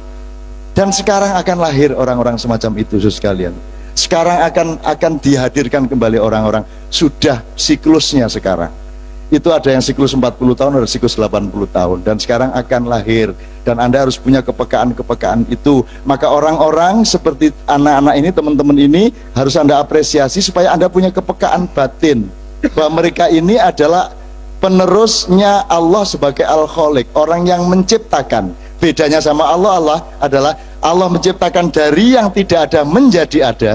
Dan sekarang akan lahir orang-orang semacam itu, saudara sekalian. Sekarang akan dihadirkan kembali orang-orang, sudah siklusnya sekarang. Itu ada yang siklus 40 tahun, ada siklus 80 tahun, dan sekarang akan lahir, dan Anda harus punya kepekaan-kepekaan itu. Maka orang-orang seperti anak-anak ini, teman-teman ini harus Anda apresiasi supaya Anda punya kepekaan batin bahwa mereka ini adalah penerusnya Allah sebagai Al-Khaliq, orang yang menciptakan. Bedanya sama Allah adalah Allah menciptakan dari yang tidak ada menjadi ada.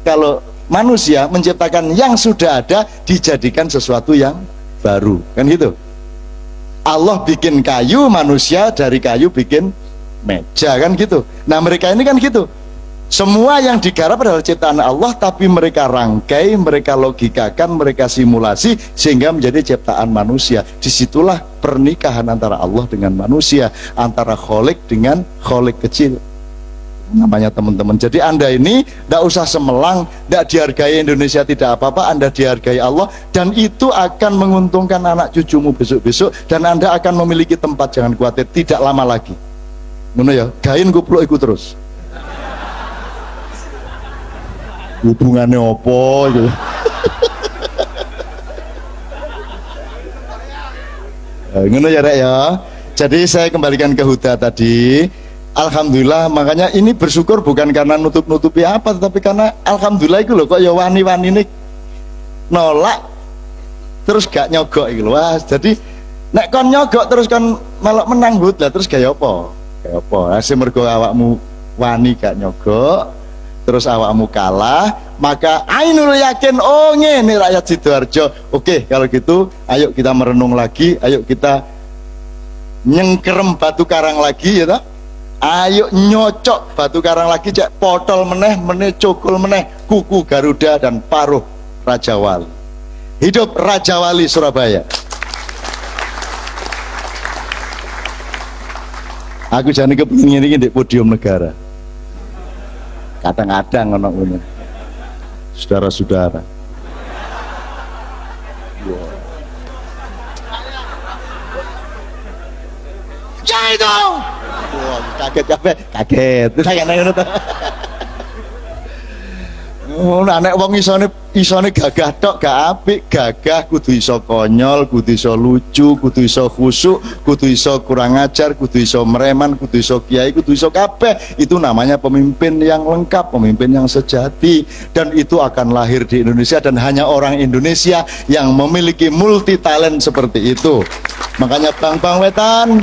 Kalau manusia menciptakan yang sudah ada dijadikan sesuatu yang baru, kan gitu. Allah bikin kayu, manusia dari kayu bikin meja, kan gitu. Nah mereka ini kan gitu, semua yang digarap adalah ciptaan Allah, tapi mereka rangkai, mereka logikakan, mereka simulasi sehingga menjadi ciptaan manusia. Disitulah pernikahan antara Allah dengan manusia, antara Khalik dengan Khalik kecil, namanya teman-teman. Jadi Anda ini tidak usah semelang, tidak dihargai Indonesia tidak apa-apa, Anda dihargai Allah, dan itu akan menguntungkan anak cucumu besok-besok, dan Anda akan memiliki tempat, jangan khawatir, tidak lama lagi. Ngono ya, gain kupluk ikut terus. Hubungannya opo gitu. Ngono ya Rek ya. Jadi saya kembalikan ke Huda tadi. Alhamdulillah, makanya ini bersyukur bukan karena nutup-nutupi apa, tetapi karena alhamdulillah itu loh, kok ya wani-wani ini nolak terus gak nyogok itu loh. Wah, jadi nek kon nyogok terus kon melok menang hut lah, terus gaya apa? Gaya apa? Hasil mergo awakmu wani gak nyogok, terus awakmu kalah, maka ainul yakin, oh ngene rakyat Sidoarjo. Oke, kalau gitu ayo kita merenung lagi, ayo kita nyengkerem batu karang lagi ya tak? Ayo nyocok batu karang lagi, cek potol meneh cokul meneh kuku Garuda dan paruh Raja Wali. Hidup Raja Wali Surabaya. Aku jane kepengin iki di podium negara. Kadang-kadang ono ngono. Saudara-saudara. Jangan dong. Wah, kaget kabeh, kaget. Saya ngono to. Nek wong isone gagah tok gak apik, gagah kudu iso konyol, kudu iso lucu, kudu iso khusuk, kudu iso kurang ajar, kudu iso mereman, kudu iso kiai, kudu iso kabeh. Itu namanya pemimpin yang lengkap, pemimpin yang sejati, dan itu akan lahir di Indonesia, dan hanya orang Indonesia yang memiliki multi talent seperti itu. Makanya Bang Wetan,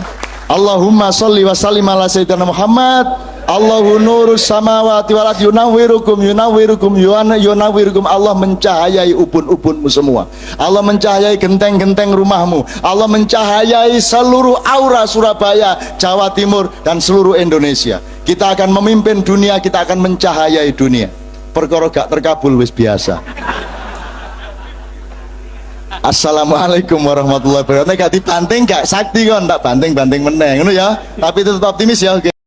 Allahumma sholli wa sallim ala sayyidina Muhammad. Allahu nurus samawati wal ardi yunawwirukum Allah mencahayai ubun-ubunmu semua. Allah mencahayai genteng-genteng rumahmu. Allah mencahayai seluruh aura Surabaya, Jawa Timur dan seluruh Indonesia. Kita akan memimpin dunia, kita akan mencahayai dunia. Perkara gak terkabul wis biasa. Assalamualaikum warahmatullahi wabarakatuh. Nek gak dibanting gak sakti kon tak banting-banting meneh ngono ya. Tapi tetap optimis ya. Oke.